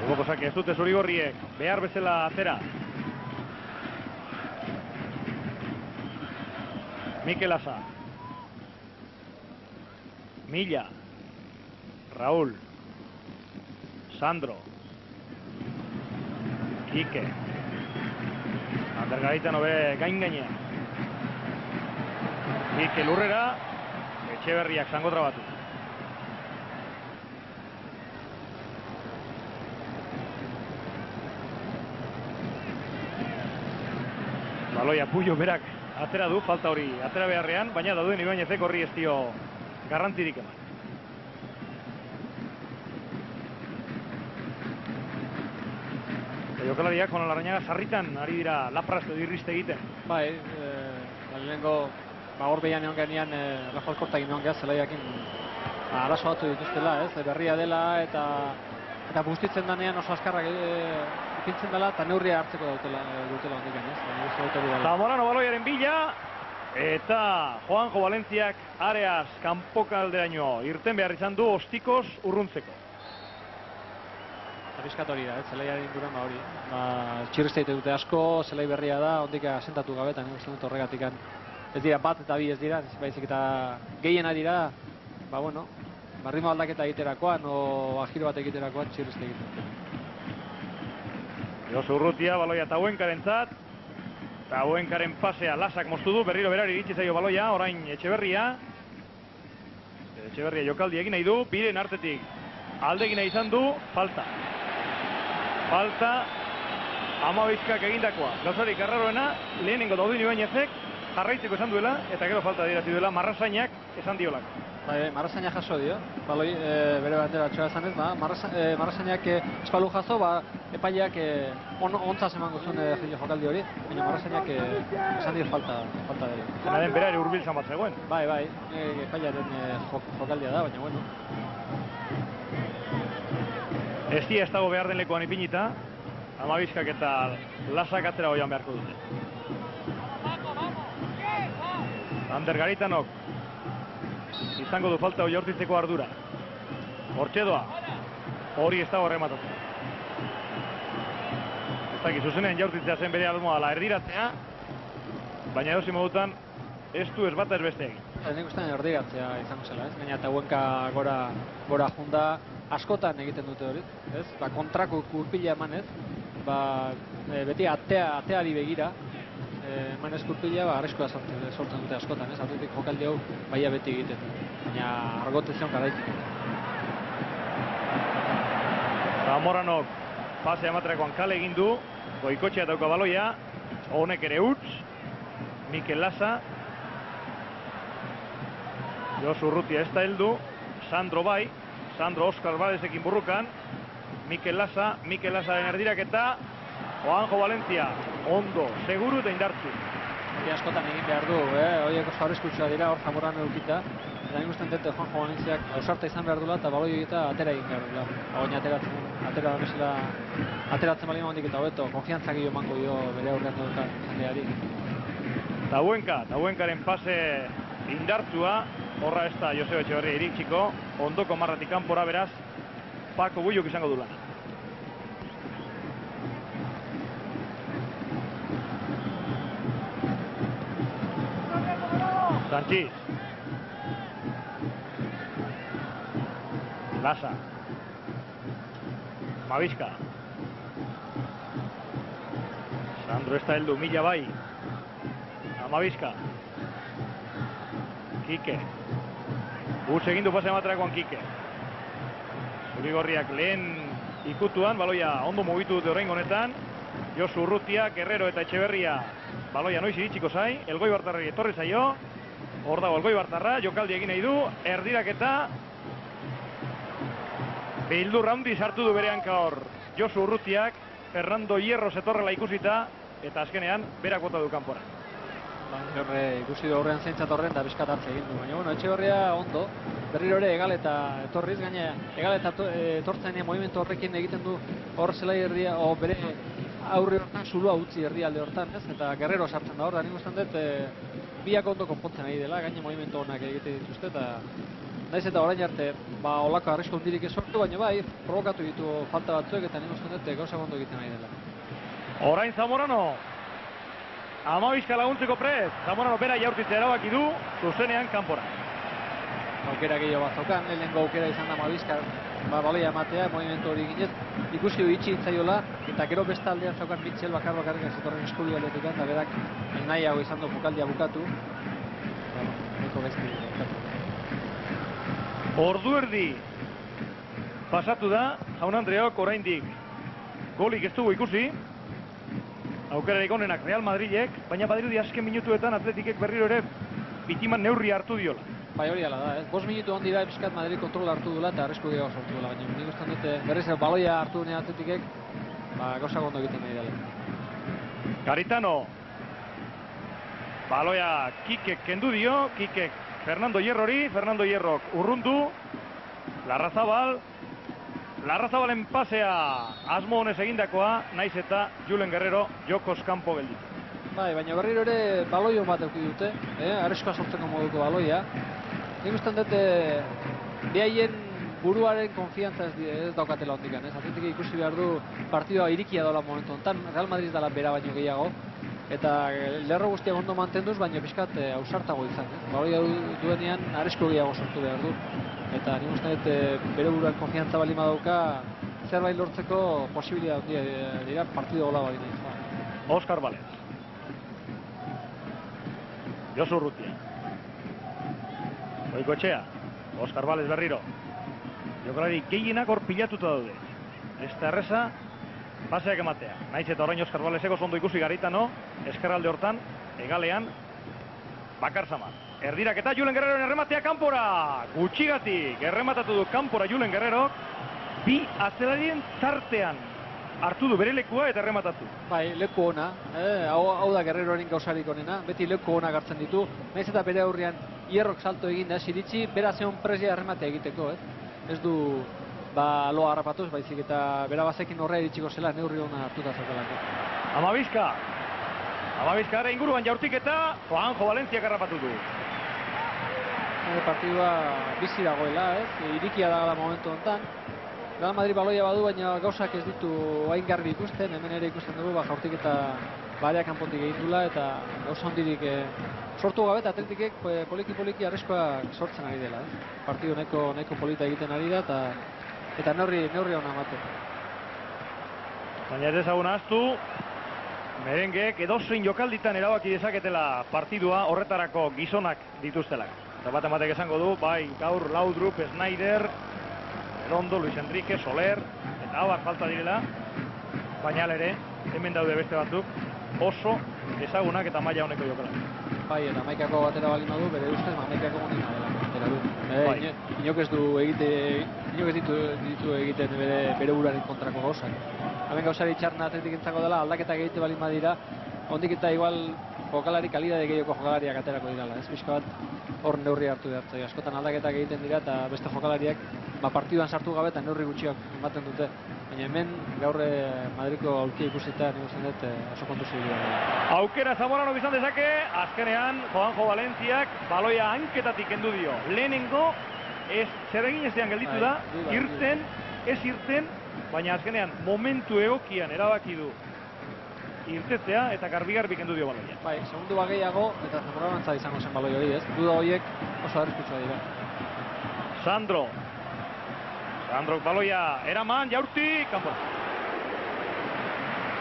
Alboko sake ez dute zurigorriek, behar bezala atera. Mikel Asa. Milla. Raúl. Sandro. Kike. Ander Garitano bere gainean. Kike lurrera. Etxeberriak zango trabatu. Baloia Puyo berak atera du, falta hori atera beharrean, baina dauden Ibañezek horri ez dio garrantzirik eman. Jokalariak Juan Larrañaga sarritan ari dira laprazte dirriste egiten. Bai, lehenengo hor behian egon genean Rafael Kortak egon geha zelaiakin arazo batu dituztela, berria dela eta bustitzen danean oso askarrak ipintzen dela eta neurria hartzeko dutela ondiken, Zamorano baloiaren bila eta Juanjo Valentziak areaz kanpokalderaino irten behar izan du ostikoz urruntzeko. Arriskatoria, zelaiaren inguruan hori. Txirrizte dute asko, zelai berria da, ondik asentatu gabetan, uste dut horregatik. Ez dira bat eta bi ez dira, baizik eta gehiena dira, ritmo aldaketa egiterakoan, o agiro bat egiterakoan txirrizte egiten. Josu Urrutia, baloia Tauenkarentzat. Tauenkaren pasea Lasak moztu du, berriro berari iritsi zaio baloia, orain Etxeberria. Etxeberria jokaldi egin nahi du, biren artetik aldegina izan du, falta. Falta, Amabizkak egindakoa. Gauzarik arraroena, lehenengo Daudin Ibañezek jarraitzeko esan duela, eta gero falta adierazi duela, Marrazainak esan diolako. Marrazainak jaso dio, baloi bere batera atxoa esan ez, Marrazainak espalu jaso, epaileak ontzaz emango zuen jokaldi hori, baina Marrazainak esan dio falta dela. Zena den bera ere hurbil zan bat zegoen. Bai, epailearen jokaldia da, baina bueno. Ez dago behar den lekuan ipinita, Amabizkak eta Lasak atzera goian beharko dute. Ander Garitanok izango du falta hori jaurtitzeko ardura. Hortxe doa, hori ez dago horrematatzen. Ez dakit, zuzenean jaurtitzea zen bere almoa la erdiratzea, baina edozi modutan ez du ez bata ez beste egin. Nik ustean erdiratzea izango zela, ez? Gaina eta huenka gora junda askotan egiten dute hori, ez? Kontrako kurpila emanez, beti ateari begira, emanez kurpila, arriskoa sortzen dute askotan, ez? Atletik jokaldi hau baia beti egiten, baina argote zion garaitik. Zamoranok pase ematerakoan kale egin du, Goikotxea dauka baloia, honek ere huts, Mikel Lasa, Josu Urrutia ez da heldu, Sandro bai, Sandro Oskar Badezekin burrukan, Mikel Lasaren erdiraketa, Juanjo Valencia, ondo, seguru eta indartzu. Hori askotan egin behar du, horiek oso arriskutsua dira, hor Zamoran edukita, eta nik ustean dute Juanjo Valenciak ausarta izan behar dula eta baloi egita atera egin behar dula. Baina ateratzen bali emandik eta hobeto, konfiantzak gehiago emango dio bere aurrean dukan jendeari. Tabuenkaren pase indartzua, horra ez da Joseba Etxeberria iritsiko, ondoko marratik kanpora beraz, Paco Bulluk izango du lan. Sanchiz. Lasa. Amabizka. Sandro ez da heldu, Mila bai. Amabizka. Kike. Egin du pase ematerakoan Kike. Zurigorriak lehen ikutuan, baloia ondo mugitu dute oraingo honetan. Josu Urrutia, Guerrero eta Etxeberria baloia noiz iritsiko zai. Elgoi Bartarrari etorri zaio. Hor dago Elgoi Bartarra, jokaldi egin nahi du. Erdiraketa. Bildur handi sartu du bere hanka hor Josu Urrutiak. Fernando Hierro zetorrela ikusita. Eta azkenean, berak bota du kanpora. Ikusi du horrean zeintzat horren da bizkat hartze egin du. Baina, bueno, Etxeberria ondo. Berriro ere egaleta etorriz, gaina egaleta etortzen movimentu horrekin egiten du hor zelai herria, bere aurre hortan zulua utzi herrialde hortan, ez? Eta Guerrero sartzen da hor, da nik ustean dut biak ondo konpontzen ari dela, gaina movimentu honak egiten dituzte, eta naiz eta orain arte, olako arrisko hundirik ez sortu, baina bai, provokatu ditu falta batzuek, eta nik ustean dut gauza ondo egiten ari dela. Orain Zamorano, Amabizka laguntzeko prez, Zamorano bera jaurtitzea erabaki du, zuzenean kanpora. Aukera gehiago bat zaukan, lehenengo aukera izan da Amabizka, baloia ematea, movimentu hori ginez, ikusi du itxi intzaiola, eta gero besta aldean zaukan Mitchell bakarrik zitorren eskubi aldetik, eta berak nahiago izan du jokaldia bukatu. Nahiko gaizki bukatu. Ordu erdi pasatu da, Jaun Andreok oraindik golik ez dugu ikusi. Aukerarik onenak Real Madrilek, baina badirudi azken minutuetan Atletikek berriro ere bitiman neurri hartu diola. Bai, hori ala da, 5 minutu ondira Episkat Madrid kontrol hartu dula eta arrisku gehiago sortu dula, baina nik ustean dute berriz baloia hartu denean Atletikek, gauza ondo egiten nahi dela. Garitano, baloia Kikek kendu dio, Kikek Fernando Hierrori, Fernando Hierrok urrundu, Larrazabalen pasea asmo honez egindakoa, naiz eta Julen Guerrero jokoz kanpo gelditu. Bai, baina berriro ere baloio bat eduki dute, arriskoa sortzeko moduko baloia. Nik ustean dute behaien buruaren konfiantza ez daukatela hondikan, ez? Atletik ikusi behar du partidua irikia dola momentu honetan, Real Madrid dela bera baino gehiago, eta lerro guztiak ondo mantenduz, baina pixkat ausartago izan, ez? Baloia duenean arrisko gehiago sortu behar du, eta nik ustean dut bere buruan konfiantza bali madauka zerbait lortzeko posibilidad handia dira partidu gola bagina izan. Oskar Balez. Josu Urrutia. Goikotxea. Oskar Balez berriro. jokalari gehienak hor pilatuta daude. Ez da erreza, paseak ematea. Naiz eta orain Oskar Baleseko ondo ikusi Garitano, eskerralde hortan, egalean, Bakar Samar. Erdirak eta Julen Guerreroen errematea kanpora. Gutxigatik errematatu du kanpora Julen Guerrero. Bi atzelarien tartean hartu du bere lekua eta errematatu. Bai, leku ona. Hau da Guerreroren gauzarik onena. Beti leku ona hartzen ditu. Naiz eta bere aurrean hierrok salto egin da siritsi, bera zeon presia errematea egiteko, Ez du loa harrapatuz, baizik eta bera bazekin horrea iritsiko zela neurri ona hartuta zekalako. Amabizka gara inguruan jaurtik eta Juanjo Valentziak harrapatu du. Partidua bizi dagoela, irikia da momentu honetan. Real Madrid baloia badu, baina gauzak ez ditu hain garbi ikusten, hemen ere ikusten dugu, jaurtik eta barea kanpotik egin dula, eta gauza hondirik sortu gabe, eta Atletikek poliki arriskuak sortzen ari dela. Partidu nahiko polita egiten ari da, eta neurri hona emate. Baina ez ezagun ahaztu, merengeek edozein jokalditan erabaki dezaketela partidua horretarako gizonak dituztelak. Eta bat ematek esango du, bai gaur Laudrup, Snyder, Redondo, Luis Enrique, Soler, eta abar falta direla, baina ere, hemen daude beste batzuk, oso ezagunak eta maila honeko jokalak. Bai, eta Amaikako batera balima du, bere ustez, Amaikako monina dela. Inok ez ditu egiten bere uraren kontrako gauzak. Hemen gauzari txarna Atletik entzako dela, aldaketak egite balima dira, ondik eta igual jokalari kalidade gehiago jokalariak aterako dirala. Pixka bat hor neurri hartu behartzai. Askotan aldaketak egiten dira eta beste jokalariak partiduan sartu gabe eta neurri gutxiak ematen dute. Baina hemen gaur Madriko aulkia ikusita nik uste dut oso kontu dira. Aukera Zamorano izan dezake, azkenean Juanjo Valentziak baloia hanketatik kendu dio. Lehenengo zer egin ezean gelditu da, ez irten, baina azkenean momentu egokian erabaki du irtetzea eta garbi kendu dio baloia. Bai, segundu bageiago eta Zamoranontza izango zen baloi hori, duda horiek oso arriskutsua dira. Sandrok baloia eraman, jaurti, kanpora.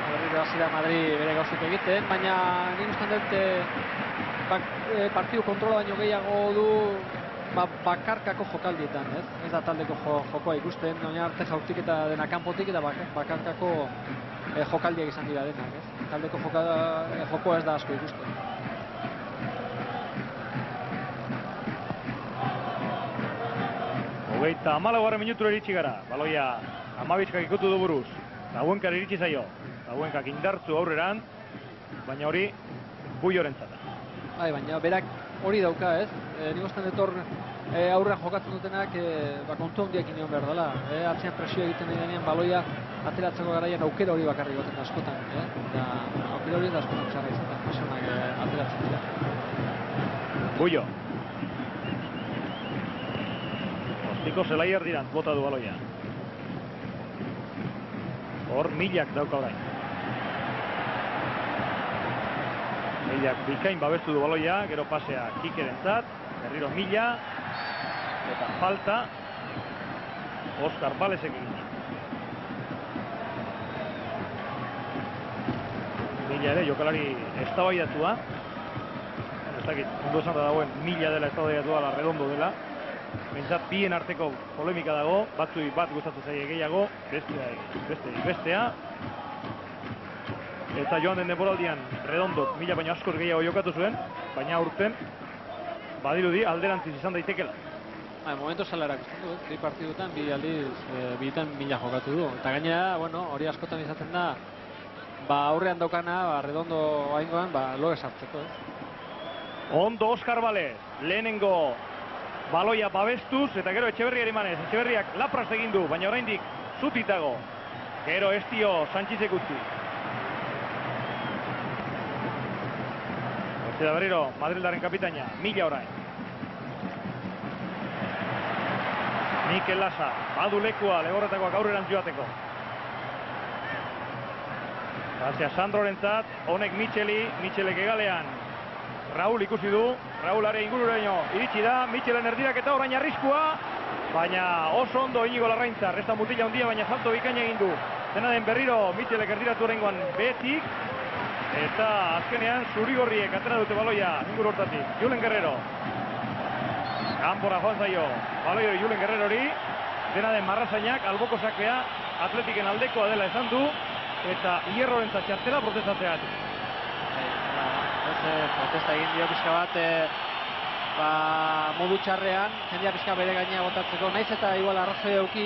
Berriro hasi da Madrid bere gauzuk egiten, baina nik uste dut partidu kontrola baino gehiago du bakarkako jokaldietan, ez da taldeko jokoa ikusten, baina arte jaurtik eta dena kanpotik eta bakarkako jokaldiak izan dira denak, taldeko jokoa ez da asko ikusten. Hogeita 14 minutura iritsi gara, baloia Amabizkak ikutu du buruz, Labuenkar iritsi zaio, Labuenkak indartzu aurreran, baina hori Buiorentzat. Bai, baina berak hori dauka, nik uste dut hor aurrean jokatzen dutenak kontu handiak inion behar dela, atzean presio egiten nahi denean baloia ateratzeko garaian aukera hori bakarrik goten askotan, eta aukera hori da askotan txarra izaten, presionak ateratzen dira. Buio. Ostiko zelai erdirant bota du baloia. Hor Milak dauka orain. Milak bikain babestu du baloia, gero pasea Kikerentzat, berriro Mila, eta falta Oskar Balesek egin. Mila ere jokalari eztabaidatua. Ez dakit, ondo esan da dagoen Mila dela eztabaidatua, la Redondo dela. Bentsat bien arteko polemika dago, batzui bat gustatzen zaie gehiago, bestea. Eta joan den denboraldian Redondo Mila baino askoz gehiago jokatu zuen, baina aurten badirudi alderantziz izan daitekela. Momentu zela erakusten du, bi partidutan, bi aldiz, bitan Mila jokatu du. Eta gainera, hori askotan izaten da, aurrean daukana, Redondo haingoan, lo esartzeko. Ondo Oskar Balez, lehenengo baloia babestuz, eta gero Etxeberriari emanez. Etxeberriak lapraz egin du, baina oraindik zutitago. Gero ez dio Sanchizek utzi. Eta berriro, Madrildaren kapitaina, Mila orain. Mikel Lasa, badu lekua, legorretakoak aurrerantz joateko. Grazia Sandrorentzat, honek Mitxelek egalean. Raul ikusi du, Raulare ingururaino iritsi da, Mitxelen erdirak eta orain arriskua, baina oso ondo Inigo Larraintza, resta mutila handia, baina salto bikaina egin du. Dena den berriro, Mitxelek erdiratu oraingoan behetik, eta azkenean zurigorriek atera dute baloia inguru hortatik. Julen Guerrero. Kanpora joan zaio, baloio Julen Guerrerori, Dena den Marrazainak alboko sakea Atletiken aldekoa dela esan du, eta Hierrorentzat txartela protestatzeagatik. Protesta egin dio pixka bat, modu txarrean, jendea pixka bere gainea botatzeko, naiz eta igual arrazoi auki,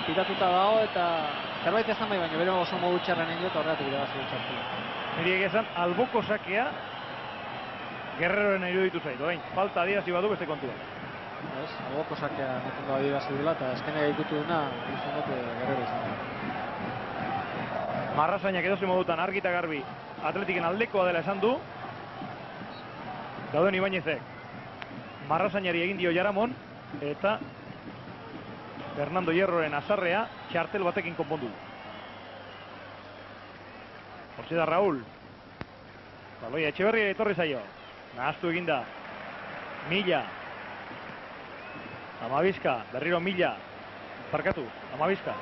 pitatuta dago eta zerbait ezan bai, baina bere oso modu txarrean egin eta horregatik irabazi txartela. Niri egizan, alboko sakea Guerreroren iruditu zait, orain, falta adierazi badu beste kontua. Alboko sakea nekondo adierazi dela eta eskenea ikutu duna, izan dut Guerrero izan da. Marrazainak edozein modutan argi eta garbi Atletiken aldekoa dela esan du. Dauden Ibañezek Marrazainari egin dio jaramon eta Fernando Hierroren azarrea txartel batekin konpondu. Hortxe da Raúl. Baloia Etxeberria etorri zaio. Nahaztu eginda. Milla. Amabizka, berriro Milla. Parkatu, Amabizka.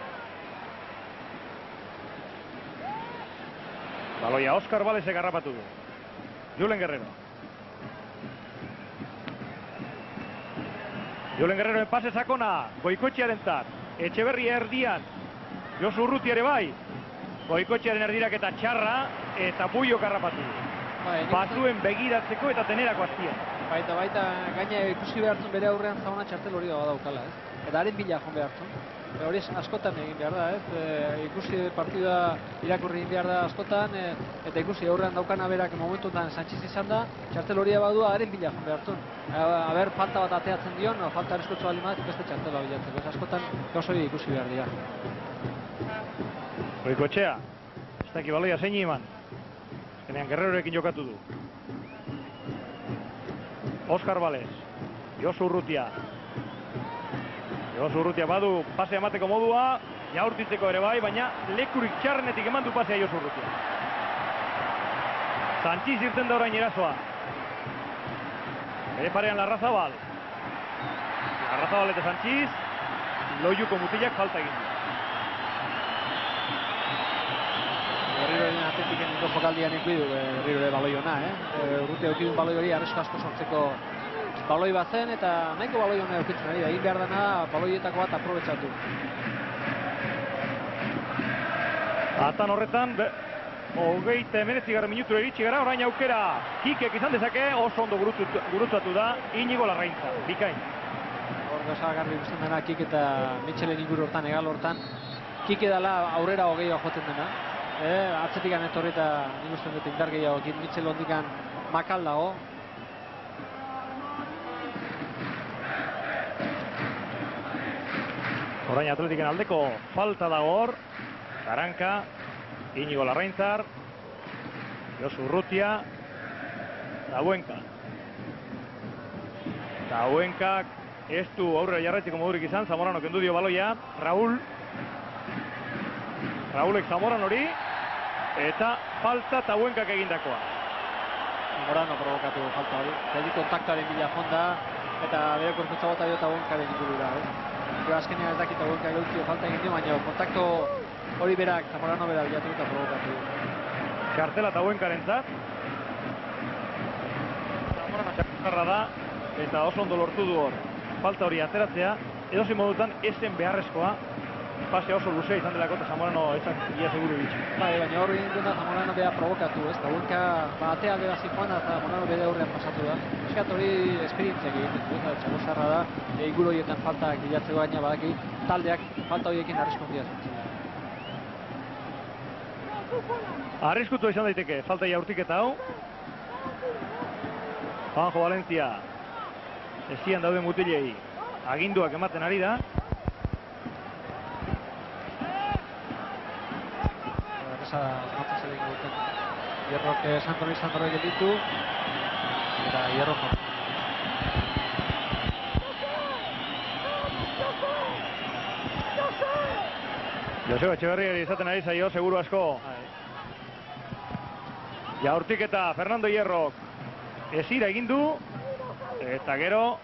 Baloia Óscar Valesek harrapatu du. Julen Guerrero. Julen Guerreroen pase sakona, Goikoetxearentzat. Etxeberria erdian. Josu Urruti ere bai. Goikoetxearen erdiraketa txarra eta Buiok harrapatu. Bazuen begiratzeko eta tenerako azpian. Baita, gaina ikusi behartzen bere aurrean Zamora txartel hori daukala, Eta haren bila joan behartzen. Hori askotan egin behar da, Ikusi partida irakurri egin behar da askotan, eta ikusi aurrean daukana berak momentutan Sánchez izan da, txartel hori badua haren bila joan behartzen. Aber, falta bat ateatzen dion, falta arriskotzu balimat, beste txartela bilatzeko. Askotan gauza hori ikusi behar dira. Goikoetxea, ez daki baloia zein iman. Azkenean Guerrerorekin jokatu du. Óscar Vales, Josu Urrutia. Josu Urrutia badu pase emateko modua, jaurtitzeko ere bai, baina lekurik txarrenetik eman du pasea Josu Urrutia. Sanchiz irten da orain erasoa. Bere parean Larrazabal. Larrazabal eta Sanchiz, loiuko mutilak falta egin du. Berriroren Atletiken niko jokaldian ikuidu Berrirore baloi ona, Urrutia eukidun baloi hori arresko asko sortzeko baloi bat zen eta nahiko baloi hona eukitzen ari da, egin behar dena baloietako bat aprobetsatu. Atan horretan, 29. minutura iritsi gara, orain aukera Kikek izan dezake, oso ondo gurutzatu da, Inigo Larraintza, bikain. Hor gauza garbi ikusten dena Kik eta Mitxelen inguru hortan, egal hortan, Kike dela aurrera hogeioa joten dena. Atzetikan etorri eta nik usten dut indar gehiago, Mitxel ondikan makal dago. Orain Atletiken aldeko falta dago hor. Garanka, Inigo Larraintzar, Josu Urrutia, Dauenka. Dauenkak ez du aurrera jarraitzeko modurik izan, Zamorano kendu dio baloia, Raúl. Raúlek Zamoran hori, eta falta Dauenkak egindakoa. Zamorano provokatu falta hori, zedi kontaktaren bila fonda, eta bere korputza bota dio Dauenkaren ingurura. Azkenean ez dakit Dauenkak eukio falta egin dio, baina kontakto hori berak, Zamorano berak bilatu eta provokatu. Txartela Dauenkarentzat. Zamorano txarra da, eta oso ondo lortu du hor. Falta hori ateratzea, edozein modutan esen beharrezkoa. Pasea oso luzea izan delako eta Zamorano ezak ia seguru bitxi. Baina hori induna Zamorano beha provokatu, ez? Dauenka atea aldera zijoan eta Zamorano bere aurrean pasatu da. Eskat hori esperientziak egiten du, eta txagozarra da, inguru horietan faltak bilatzeko baina badaki taldeak falta horiekin arriskondia zentzen. Arriskutua izan daiteke, falta jaurtiketa hau. Juanjo Valencia, ezian dauden mutilei aginduak ematen ari da. Osmatzen zer egin duten Hierrok Santoro gelditu eta Hierrok Joseba Etxeberriari izaten ari zaio, seguru asko. Jaurtiketa Fernando Hierrok ezira egin du eta gero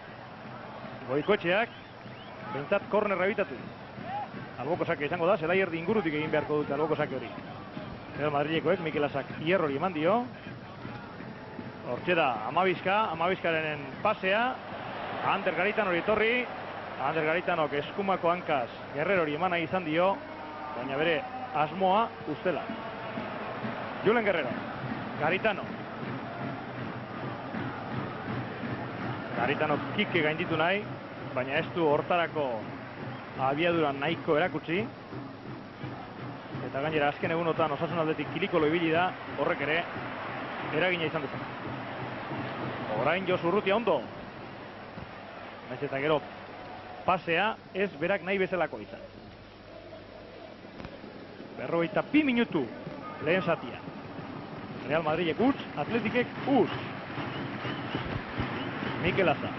Goikoetxeak behintzat kornerra bitatu. Alboko sake izango da, zelai erdi ingurutik egin beharko dute alboko sake hori. Real Madrilekoek Mikel Asak Hierrori eman dio. Hortxe da Amabizka, Amabizkaren pasea. Ander Garitan hori etorri. Ander Garitanok eskumako hankaz Guerrerori eman nahi izan dio, baina bere asmoa ustela. Julen Guerrero, Garitano. Garitanok kike gainditu nahi, baina ez du hortarako abiadura nahiko erakutsi. Eta gainera azken egunotan Osasun aldetik kilikolo ibili da, horrek ere eragina izan dut. Orain Josu Urrutia ondo. Naiz eta gero pasea ez berak nahi bezalako izan. 42 minutu lehen zatia. Real Madridek utz, Atletikek uz. Mikel Aza.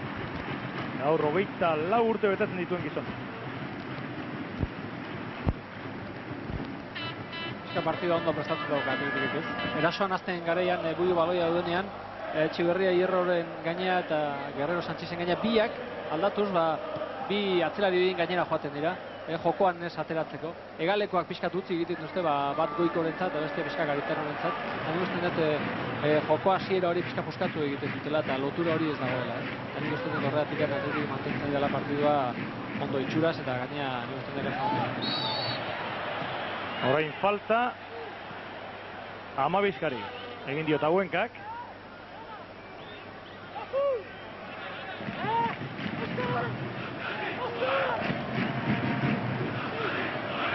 Gaur 24 urte betatzen dituen gizon. Partida ondo prestatzen dago Atletikek, ez? Erasoan azten garaian buio baloia duenean, Etxeberria Hierroren gainea eta Guerrero Sanchizen gainea biak aldatuz, bi atzelari bien gainera joaten dira, jokoan ez ateratzeko. Egalekoak pixkat utzi egiten duzte, bat goikorentzat eta beste pixka Garitanorentzat. Nik uste dut joko hasiera hori pixka puskatu egiten dutela eta lotura hori ez dagoela. Nik uste dut horregatik Atletik mantentzen dela partidua ondo itxuraz eta gainea nik uste dut ere. Orain falta Amabizkari egin diot Hauenkak.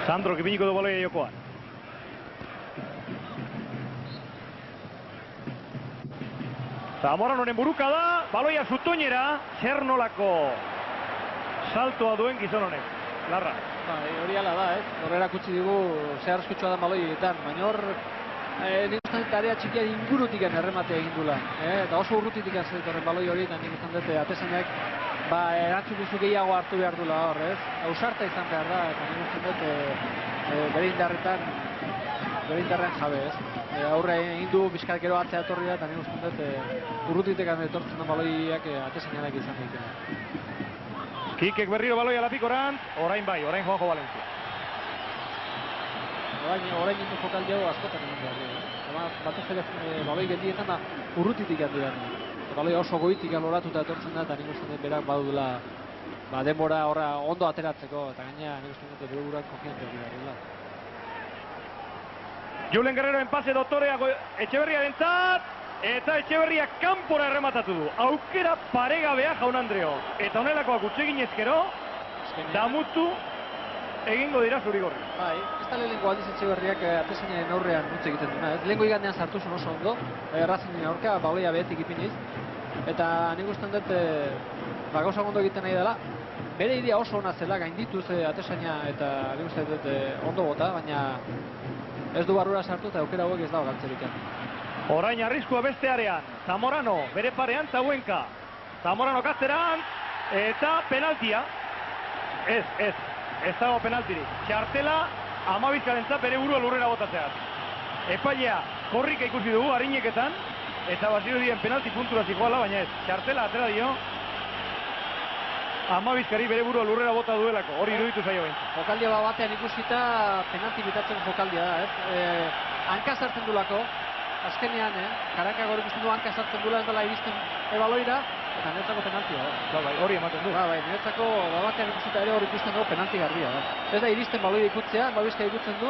Sandro kipiniko du baloia jokoan. Zamoranoren buruka da, baloia zutoinera, zer nolako saltoa duen gizon honek. Larra. Hori ala da, horrela kutsi digu zehar eskutsua da baloietan, baina hor nik uste dut area txikia ingurutik errematea egin dula. Eta oso urrutitik horren baloi hori, eta nik uste dut atezanek erantzukizu gehiago hartu behar dula hor, ez? Ausarta izan behar da, eta nik uste dut bere indarrean jabe, ez? Aurre egin du, bizkat gero atzea etorri da, eta nik uste dut urrutitek etortzen da baloiak atezanak izan dut. Kikek berriro baloia lapikoran, orain bai, orain Juanjo Valencia. Orain indu jokaldi hau askotan egin behar du. Batez ere baloi geldietan da urrutitik handi da. Baloi oso goitik aloratuta etortzen da, eta nik uste dut berak badudela denbora ondo ateratzeko, eta gaina nik uste dut bere buruan konfiantzia dira. Julen Guerreroen pase dotorea Etxeberriarentzat, eta Etxeberriak kanpora errematatu du. Aukera paregabea Jaun Andreo. Eta honelakoak utzegin ezkero, damutu egingo dira Zurigorri. Bai, ez da lehenko aldiz Etxeberriak atezainaren aurrean utz egiten duna. Lehenko igandean sartu zuen oso ondo, Racingen aurka, baloia behetik ipiniz. Eta nik usten dut, gauza ondo egiten nahi dela. Bere idea oso ona zela, gaindituz atezaina eta nik uste dut ondo bota, baina ez du barrura sartu eta aukera hauek ez dago galtzerik. Orain arriskua beste arean, Zamorano, bere parean Hauenka. Zamorano katzeran, eta penaltia. Ez dago penaltirik. Txartela, Amabizkarentzat bere burua lurrera botatzeaz. Epailea, korrika ikusi dugu, harineketan, eta baziru dien penalti puntura zikoala, baina ez. Txartela atera dio, Amabizkari bere burua lurrera bota duelako, hori iruditu zaio behin. Jokaldia batean ikusita penalti bitatzen jokaldia da, ez? Hanka sartzen dulako, azkenean, Karaka gaur ikusten du hanka sartzen dula, ez dela iristen baloira, eta niretzako penaltia da. Bai, hori ematen du. Bai, niretzako batean ikusita ere hor ikusten du penalti garbia da. Ez da iristen baloira ikutzea, Amabizka ikutzen du,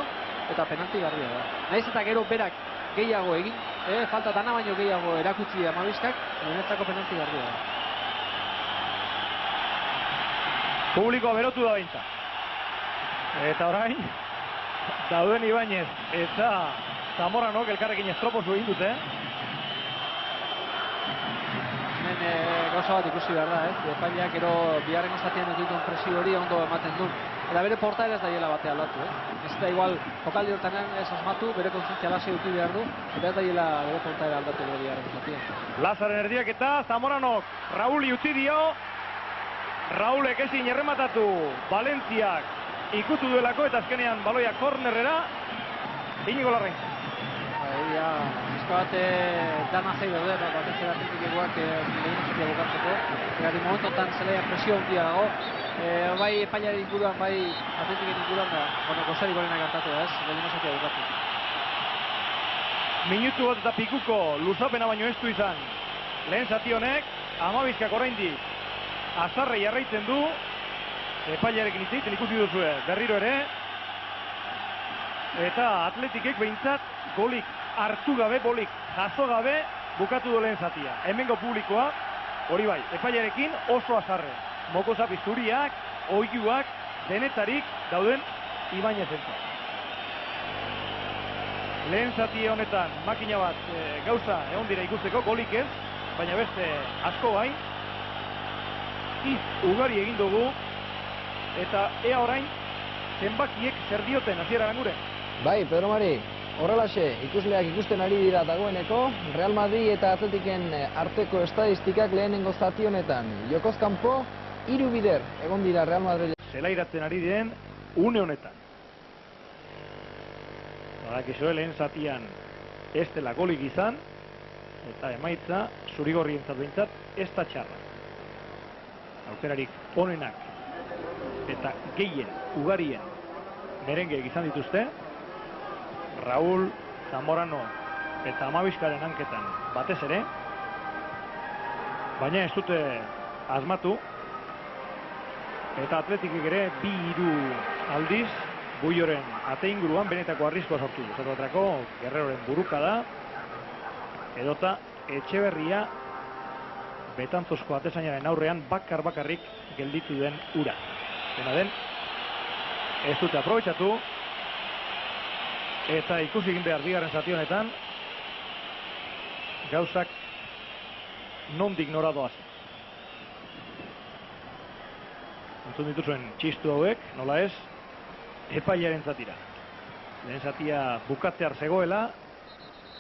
eta penalti garbia da. Naiz eta gero berak gehiago egin, falta dana baino gehiago erakutsi Amabizkak, niretzako penalti garbia da. Publikoa berotu da behintzat. Eta orain, dauden Ibañez eta Zamoranok elkarrekin estroposu egin dute. Hemen gauza bat ikusi behar da, ez? Epaileak gero biharrengo zatian ez dutuen presio hori ondo ematen du. Eta bere portaera ez daiela batea aldatu, Ez da igual, jokaldi hortanean ez asmatu, bere kontzientzia lasai uki behar du, eta ez daiela bere portaera aldatu bere biharrengo zatian. Lazaren erdiak eta Zamoranok Rauli utzi dio. Raulek ezin errematatu, Valentziak ikutu duelako eta azkenean baloia kornerrera, Iñigo Larrain. Ja, bizka bat dana zei daude, batez ere Atletikekoak lehen zatia bukatzeko. Gari momentotan zelaia presio handia dago, bai epailaren inguruan, bai Atletiken inguruan da, gozari gorena kantatu da, ez? Lehen zatia bukatu. Minutu bat eta pikuko luzapena baino ez du izan. Lehen zati honek, Amabizkak oraindik azarre jarraitzen du, epailearekin hitz egiten ikusi duzue berriro ere. Eta Atletikek behintzat golik hartu gabe, golik jaso gabe bukatu du lehen zatia. Hemengo publikoa, hori bai, epailearekin oso azarre. Mokozapi zuriak, oiuak, denetarik dauden Ibainezentzat. Lehen zati honetan makina bat gauza egon dira ikusteko, golik ez, baina beste asko bai. Hitz ugari egin dugu, eta ea orain zenbakiek zer dioten hasiera gure. Bai, Pedro Mari, horrelaxe ikusleak ikusten ari dira dagoeneko, Real Madrid eta Atletiken arteko estadistikak lehenengo zati honetan. Jokoz kanpo, 3 bider egon dira Real Madrid. Zelairatzen ari diren une honetan. Badakizue lehen zatian ez dela golik izan, eta emaitza zurigorrientzat behintzat ez da txarra. Aukerarik onenak eta gehien ugarien merengeek izan dituzte. Raúl, Zamorano eta Amabiskaren hanketan batez ere, baina ez dute asmatu, eta Atletikek ere 2-3 aldiz Buioren ate inguruan benetako arriskoa sortu du. Zerbatrako Guerreroren buruka da, edota Etxeberria Betanzozko atezainaren aurrean bakarrik gelditu den ura. Dena den, ez dute aprobetxatu, eta ikusi egin behar bigarren zati honetan, gauzak nondik nora doaz. Entzun dituzuen txistu hauek, nola ez, epailearen zatira. Lehen zatia bukatzear zegoela,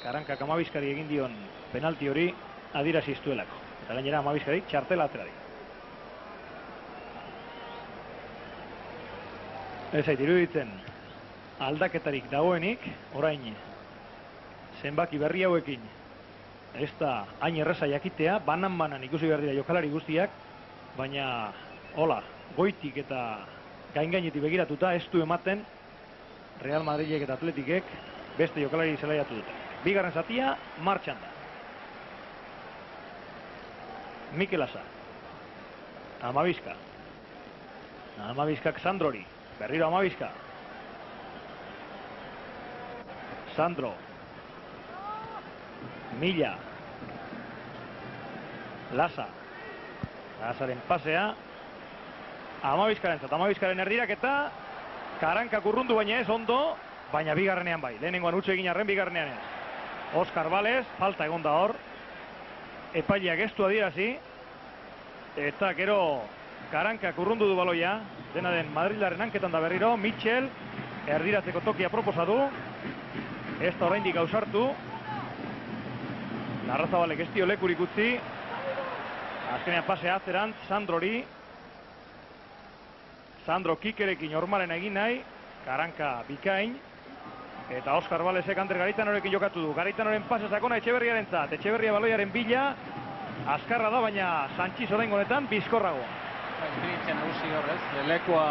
Karankak Amabiskari egin dion penalti hori adiraziztuelako. Eta gainera Amabiskari txartela ateradik. Ez zait, iruditzen aldaketarik dagoenik, orain zenbaki berri hauekin ez da hain erreza jakitea, banan ikusi behar dira jokalari guztiak, baina hola, goitik eta gain-gainetik begiratuta ez du ematen Real Madridek eta Atletikek beste jokalari zelaiatu dute. Bigarren zatia, martxan da. Mikel Asa. Amabiska. Amabiskak Sandrori. Berriro Amabiska. Sandro. Milla. Lasa. Lasaren pasea. Amabiskaren erdirak eta Karankak urrundu baina ez ondo, baina bigarrenean bai. Lehenengoan utxe egin arren bigarrenean ez. Oskar Valez, falta egon da hor. Epaileak ez du adierazi. Eta gero Karankak urrundu du baloia. Dena den Madrilaren hanketan da berriro. Mitchell erdiratzeko tokia proposa du. Ez da oraindik gauzartu. Larrazabalek ez dio lekurik utzi. Azkenean pasea atzerantz Sandrori. Sandro Kikerekin normalen egin nahi. Karanka bikain. Eta Oskar Valezek Ander Garitanorekin jokatu du. Garitanoren pase sakona Etxeberriaren zat. Etxeberria baloiaren bila. Azkarra da, baina Sanchiz orain honetan bizkorragoa. Esperientzia nagusi horrez, lekua...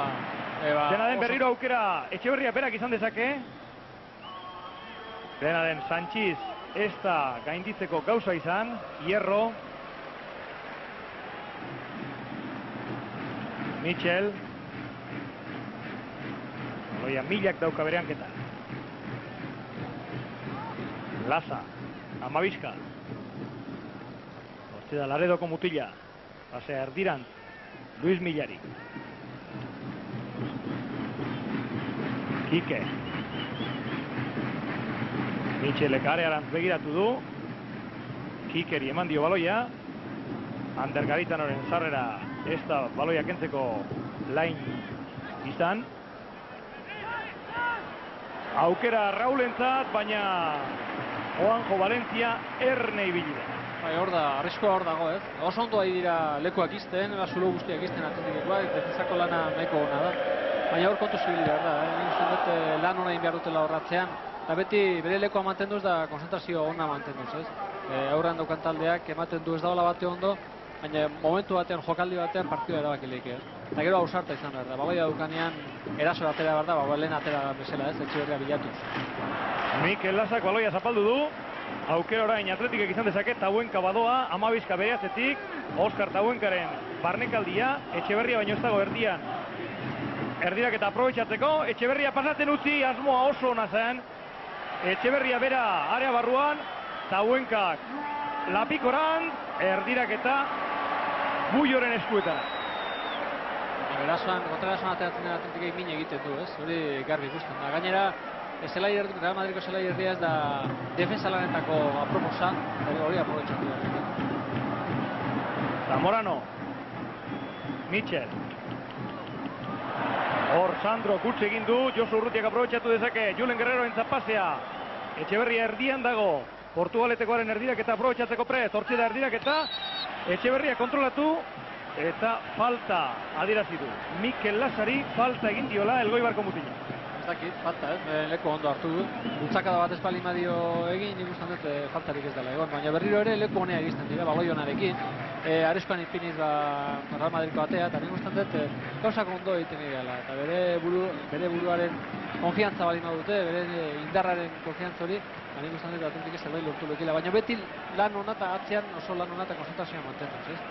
Dena den berriro aukera Etxeberria berak izan dezake. Dena den Sanchiz ez da gainditzeko gauza izan. Hierro. Mitchell. Baloia Millak dauka bere hanketan. Lasa, Amabiska. Hortze da Laredoko mutila. Pasea erdirant, Luis Millari. Kike. Mitxelek arearantz begiratu du. Kikeri eman dio baloia. Ander Garitanoren sarrera ez da baloia kentzeko lain izan. Aukera Raulentzat, baina Juanjo Valencia erne ibili da. Bai, hor da, arriskoa hor dago, ez? Oso ondo ari dira lekuak izten, zulo guztiak izten Atletikekoa, defensako lana nahiko ona da. Baina hor kontu zibili behar da, nik uste dut lan ona egin behar dutela horratzean. Eta beti bere lekoa mantenduz da konzentrazio ona mantenduz, ez? Aurrean daukan taldeak ematen du ez dagoela bate ondo, baina momentu batean, jokaldi batean partidua erabakileik, ez? Eta gero ausarta izan behar da, babaia dukanean eraso atera behar da, lehen atera bezala, ez? Etxeberria bilatuz. Mikel Lasak baloia zapaldu du. Aukera orain Atletikek izan dezake, Tauenka badoa, Amabiska bere atzetik, Oskar Tauenkaren barnekaldia, Etxeberria baino ez dago erdian. erdirak eta aprobetxatzeko, Etxeberria pasatzen utzi, asmoa oso ona zen. Etxeberria bera area barruan, Zauenkak lapikoran, erdirak eta Buioren eskuetan. Berasoan, kontrarasoan ateratzen den Atletikek min egiten du, ez? Hori garbi ikusten da. Gainera, Real Madridko zelai erdia ez da defensa lanetako aproposa, hori aprobetxatu da. Zamorano, Mitchell. Hor Sandro kutsi egin du, Josu Urrutiak aprobetxatu dezake, Julen Guerreroen zapasea. Etxeberria erdian dago, Portugaletekoaren erdirak eta aprobetxatzeko prez, hortzi da erdirak eta Etxeberria kontrolatu eta falta adierazi du. Mikel Lasari falta egin diola Elgoibarko mutina. Ez dakit, falta ez, leku ondo hartu du. Bultzakada bat espalin badio egin, ikusten dut faltarik ez dela egon, baina berriro ere leku honea egizten dira, baloi honarekin. Areskoan ipiniz Real Madridko batea, eta nik usten dut gauzak ondo egiten dira. Eta bere buruaren konfiantza balin badute, bere indarraren konfiantza hori, nik usten dut Atletik ez zerbait lortu lekila. Baina beti lan hona eta atzean oso lan hona eta konzentrazioa mantenduz, ez?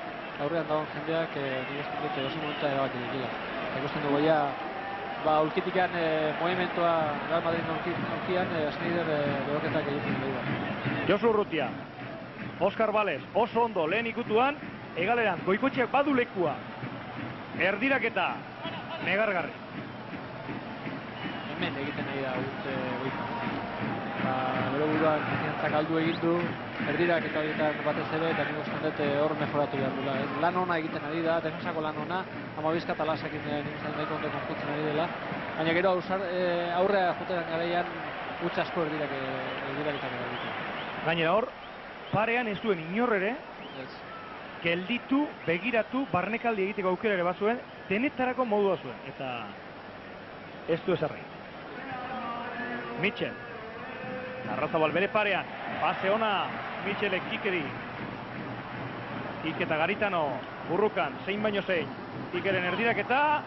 Aurrean dagoen jendeak nik usten dut oso momentua erabaki lekila. Eta ikusten dugu ja, ulkitikan movimentua Real Madrid ulkian, Schneider beroketak egiten dugu. Josu Urrutia, Oskar Bales, oso ondo lehen ikutuan, egaleran, Goikotxeak badu lekua. Erdiraketa, negargarri. Hemen egiten nahi da urte goiko. Bero buruan konfiantzak galdu egin du, erdiraketa horietan batez ere, eta nik usten dut hor mejoratu behar dula. Lan ona egiten ari da, defensako lan ona, Amabizka talasak nik usten dut ondo konputzen ari dela. Baina gero aurrea joteran garaian utxe asko erdiraketak egiten. Gainera hor, parean ez duen inorrere, gelditu, begiratu, barnekaldi egiteko aukera ere bazuen, denetarako modua zuen, eta ez du esarri. Mitchell, Larrazabal bere parean, pase ona, Mitchellek Kikeri, Kike eta Garitano, burrukan, zein baino zein, Kikeren erdiraketa,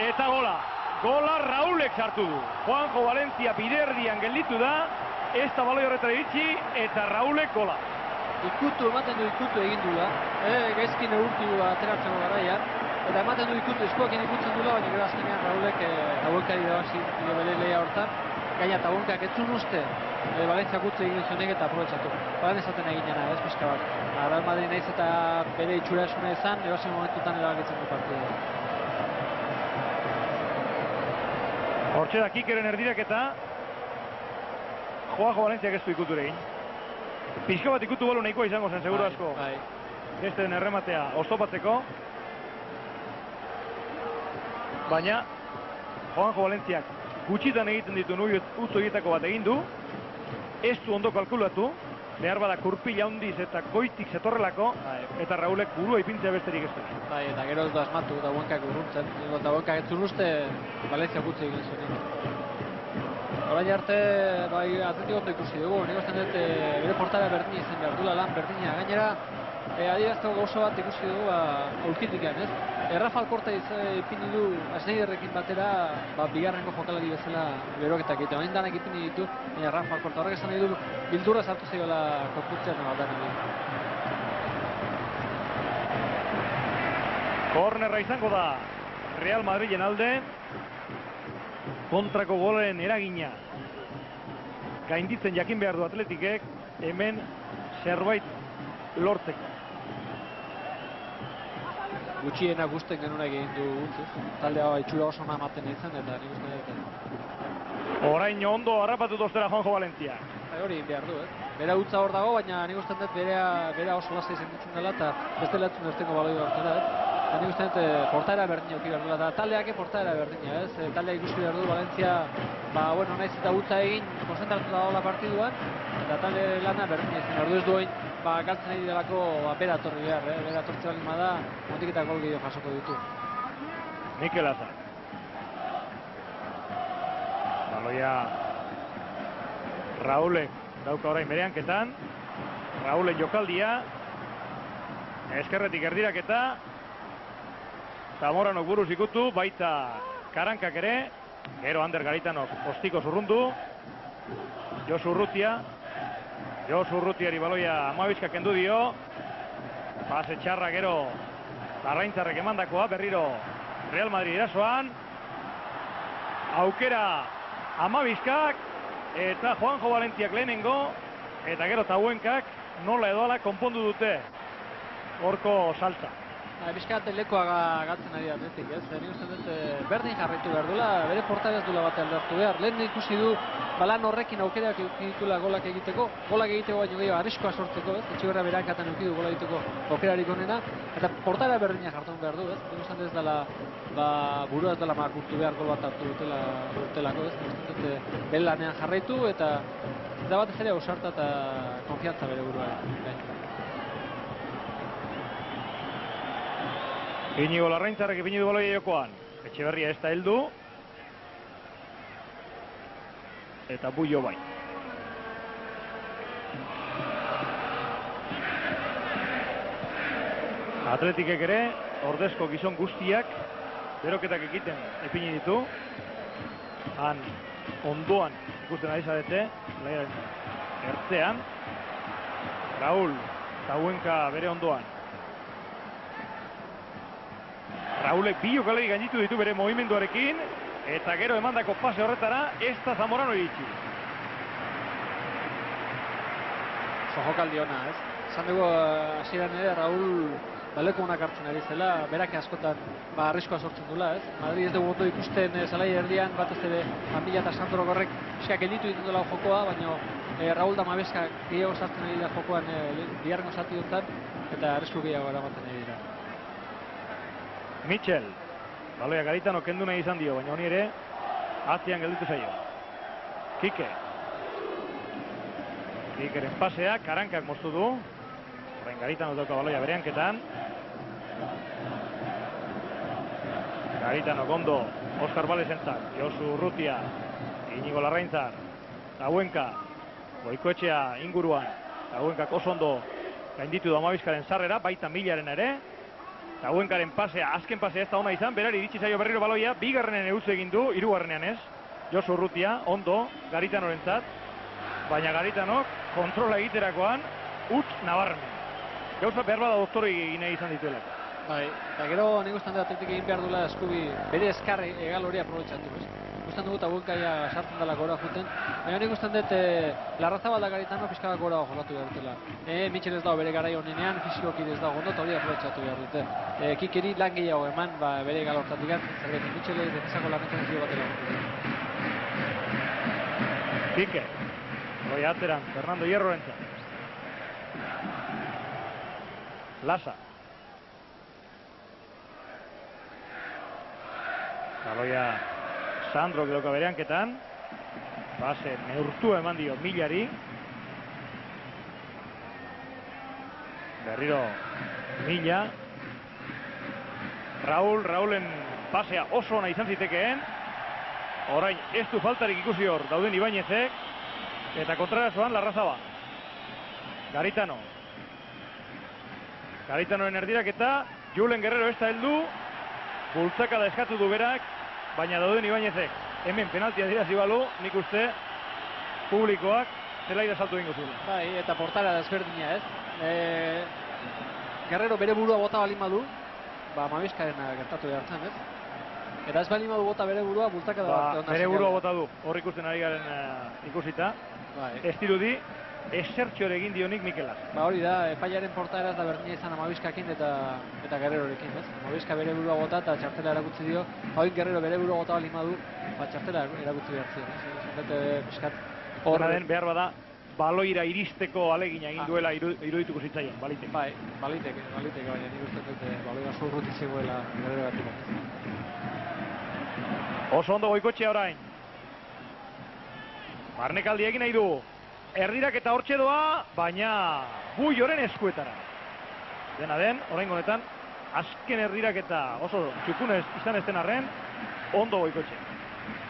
eta gola! Gola Raulek sartu du. Juanjo Valencia biderdian gelditu da, ez da baloi horretara iritsi, eta Raulek gola. Ematen du ikutu egin dula, gaizkin eurti du ateratzeko garaian, eta ematen du ikutu eskuakin ikutzen dula, baina gero azkenean Raulek Tabuelkari dabazi bere lehia hortan, gaina Tabuelkak etzun uste Valencia gutze egin zuenek eta aprobetxatu. Balan esaten egin jana, ez pixka bat. Real Madrid naiz eta bere itxura esune ezan, erosin momentutan erabakitzen du partida. Hortxe da Kikeren erdiraketa, Joajo Valentziak ez du ikutu egin. Pixka bat ikutu balu nahikoa izango zen, seguru asko. Gesten errematea oztopatzeko. Baina, Joajo Valentziak gutxitan egiten ditu utzo horietako bat egin du. Ez du ondo kalkulatu. Behar bada kurpila handiz eta goitik zetorrelako. Eta Raulek burua ipintzea besterik ez du. Eta gero ez du asmatu, eta buenkak urruntzen. Eta buenkak ez uste Valencia gutze egin zuen. Horain arte, Atletik ondo ikusi dugu, nik usten dut bere portara berdin izan behar dula lan berdina. Gainera, adierazteko gauza bat ikusi dugu Ulkitikan, ez? Rafa Alkorta ipini du Schneiderrekin batera, bigarrengo jokalari bezala beroketak egiten. Hain danak ipini ditu, baina Rafa Alkorta horrek esan nahi du bildurra sartu zaiola konputzean bat Kornerra izango da Real Madrilen alde. Kontrako golen eragina gainditzen jakin behar du Atletikek, hemen zerbait lortzeko. Gutxiena gusten genunak egin du utzuz. Taldea itxura oso ematen izan eta nik uste dut. Orain ondo harrapatu doztera Juanjo Valentia. Hori behar du, Bera utza hor dago, baina nik uste dut bera oso lasai sentitzen dela eta beste lehatzen duztengo baloi hartzera, Nik uste dut portaera berdin joki behar duela, eta taldeak portaera berdina, ez? Taldea ikusi behar du, Valencia, naiz eta utza egin, konzentratu dagoela partiduan, eta talde lana berdina izan behar du, ez duen, galtzen nahi delako bera torri behar, bera tortze balin bada, montik eta gol gehiago jasoko ditu. Mikel Azar. Baloia Raulek dauka orain bere hanketan, Raulen jokaldia, eskerretik erdiraketa, Zamorano buruz ikutu, baita Karankak ere, gero Ander Garitanok ostiko zurrundu, Josu Urrutiari baloia Amabizka kendu dio, pase txarra gero Larraintzarrek emandakoa, berriro Real Madrid erasoan, aukera Amabizkak eta Juanjo Valentiak lehenengo, eta gero Tauenkak nola edoala konpondu dute horko saltza. Bizkat lekoa gatzen ari atletik, ez? Nik uste dut berdin jarraitu behar duela, bere portara ez duela bat aldartu behar. Lehen ikusi du balan horrekin aukerak ditula golak egiteko baino gehiago arriskoa sortzeko, ez? Etxeberra berakatan eukidu gola egiteko aukerarik onena, eta portara berdina jartzen behar du, ez? Nik uste dut ez dela, burua ez dela makurtu behar gol bat hartu dutelako, ez? Nik uste dut bere lanean jarraitu, eta da batez ere ausarta eta konfiantza bere burua. Inigo Larraintzarrek ipini du baloia jokoan. Etxeberria ez da heldu. Eta Bullo bai. Atletikek ere, ordezko gizon guztiak, beroketak egiten ipini ditu. Han, ondoan, ikusten ari zarete, ertzean. Raúl, Tauenka bere ondoan. Raúlek bi jokalari gainditu ditu bere movimenduarekin, eta gero emandako pase horretara, ez da Zamorano iritsi. Jokaldi ona, ez? Zan dugu hasieran ere Raúl baleko onak hartzen ari zela, berak askotan arriskoa sortzen dula, ez? Madrid ez dugu ondo ikusten zelai erdian, batez ere Amila eta Sandro Gorrek eskak gelditu ditutela jokoa, baina Raúl Damabeskak gehiago sartzen ari da jokoan biharrengo zati honetan, eta arrisku gehiago eramaten ari dira. Mitchell, baloia Garitano kendu nahi izan dio, baina honi ere atzian gelditu zaio. Kikeren pasea, Karankak moztu du. Horrein Garitano dauka baloia bereanketan. Garitano gondo, Oskar Balesentzak, Josu Urrutia, Inigo Larraintzar, Tauenka, Goikoetxea inguruan, Tauenkak oso ondo gainditu du Amabizkaren sarrera, baita Milaren ere. Tauenkaren pasea, azken pasea ez da ona izan, berari iritsi zaio berriro baloia, bigarrenen eutze egin du, hirugarrenean ez. Josu Urrutia, ondo, Garitanorentzat, baina Garitanok kontrola egiterakoan utz nabarmen. Gauza behar bada doktori egin izan dituelako. Bai, eta gero nik ustean dut atletik egin behar duela eskubi bere eskarri egal hori aprobetxatu. Ikusten dugu Tauenkaia sartzen dela gora juten, baina nik ustean dut Larrazabal da Garitano pixkaba gora jolatu behar dutela. Mitchell ez dago bere garai honenean, fizikoki ez dago ondo, eta hori aprobetxatu behar dute. Kikeri lan gehiago eman, bere egal hortatik zerbait Mitchell ezako lanetan zio batera. Kike, hori atzeran, Fernando Hierrorentzat. Lasa. Baloia Sandro geloka bereanketan. Base neurtu eman dio Milari. Berriro Mila. Raúlen pasea oso ona izan zitekeen. Orain ez du faltarik ikusi hor dauden Ibañezek. Eta kontrarazoan Larrazabal. Garitanoen erdirak eta Julen Guerrero ez da heldu. Bultzaka da eskatu du berak, baina dauden Ibañezek. Hemen penaltia dira zibalu, nik uste publikoak zelaira saltu egingo zuen. Bai, eta portara desberdina, ez? Guerrero bere burua bota balin badu, Amabizkaren gertatu behartzen, ez? Eta ez balin badu bota bere burua, bultzaka da... Bere burua bota du, hor ikusten ari garen ikusita. Ez dirudi, esertxo egin dionik Mikelaz. Hori da, epaiaren portaera ez da berdina izan Amabizkakin eta Guerrerorekin, ez? Amabizka bere burua bota eta txartela erakutsi dio. Hauin Guerrero bere burua bota balin badu, txartela erakutsi behar ziren, ez? Horra den, behar bada, baloira iristeko alegina egin duela irudituko zitzaien, baliteke. Bai, baliteke, baina nik uste dut baloira zurruti zegoela Guerrero batik. Oso ondo Goikoetxea orain. Barnekaldi egin nahi du. Erdirak eta hortxe doa, baina Bulloren eskuetara. Dena den, orain honetan, azken erdirak eta oso txukunez izan ez den arren, ondo Goikoetxea.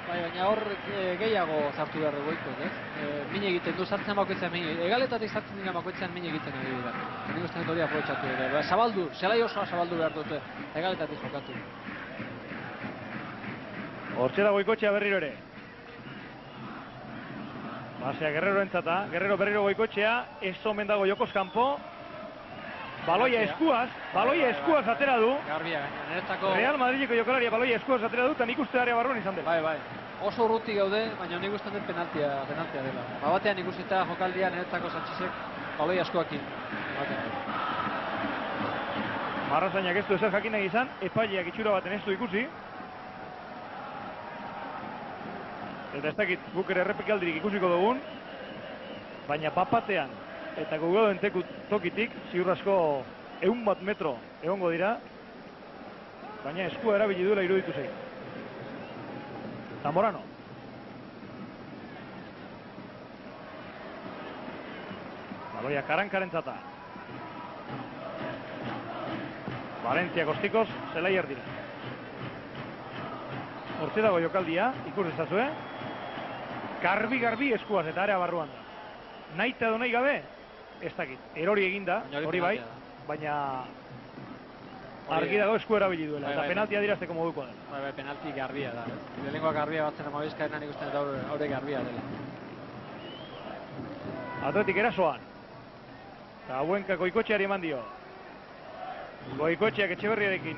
Bai, baina hor gehiago zartu behar du Goikoek, ez? Min egiten du, sartzen bakoitzan min egiten. Egaletatik sartzen dira bakoitzan min egiten ari dira. Nik uste dut hori aprobetxatu dira. Zabaldu, zelai osoa zabaldu behar dute, egaletatik jokatu. Hortxe da Goikoetxea berriro ere. Basea Guerrero entzata, Guerrero berriro Goikoetxea, ez omen dago jokoz kanpo. Baloia eskuaz atera du. Garbia gaina, niretzako... Real Madrideko jokalaria baloia eskuaz atera du, eta nik uste area barruan izan dela. Bai. oso urruti gaude, baina nik uste dut penaltia dela. Batean ikusita jokaldia niretzako Sanchezek baloi askoakin. Marrazainak ez du ezer jakin nahi izan, epaileak itxura baten ez du ikusi. Eta ez dakit guk ere errepikaldirik ikusiko dugun, baina papatean eta gugauden tokitik ziur asko 100 metro egongo dira, baina eskua erabili duela iruditu zein. Zamorano. Baloia Karankarentzata. Valentzia Kostikoz, zelai erdira. Hortze dago jokaldia, ikus ezazue. Garbi eskuaz eta area barruan da. Naita edo nahi gabe, ez dakit. Erori eginda, hori bai, baina argi dago esku erabili duela. Eta penaltia dirazteko modukoa dela. Bai, penalti garbia da. Lehenengoa garbia batzen Amabizkaeran ikusten eta haure garbia dela. Atletik erasoan. Eta Buenka Goikotxeari eman dio. Goikotxeak Etxeberriarekin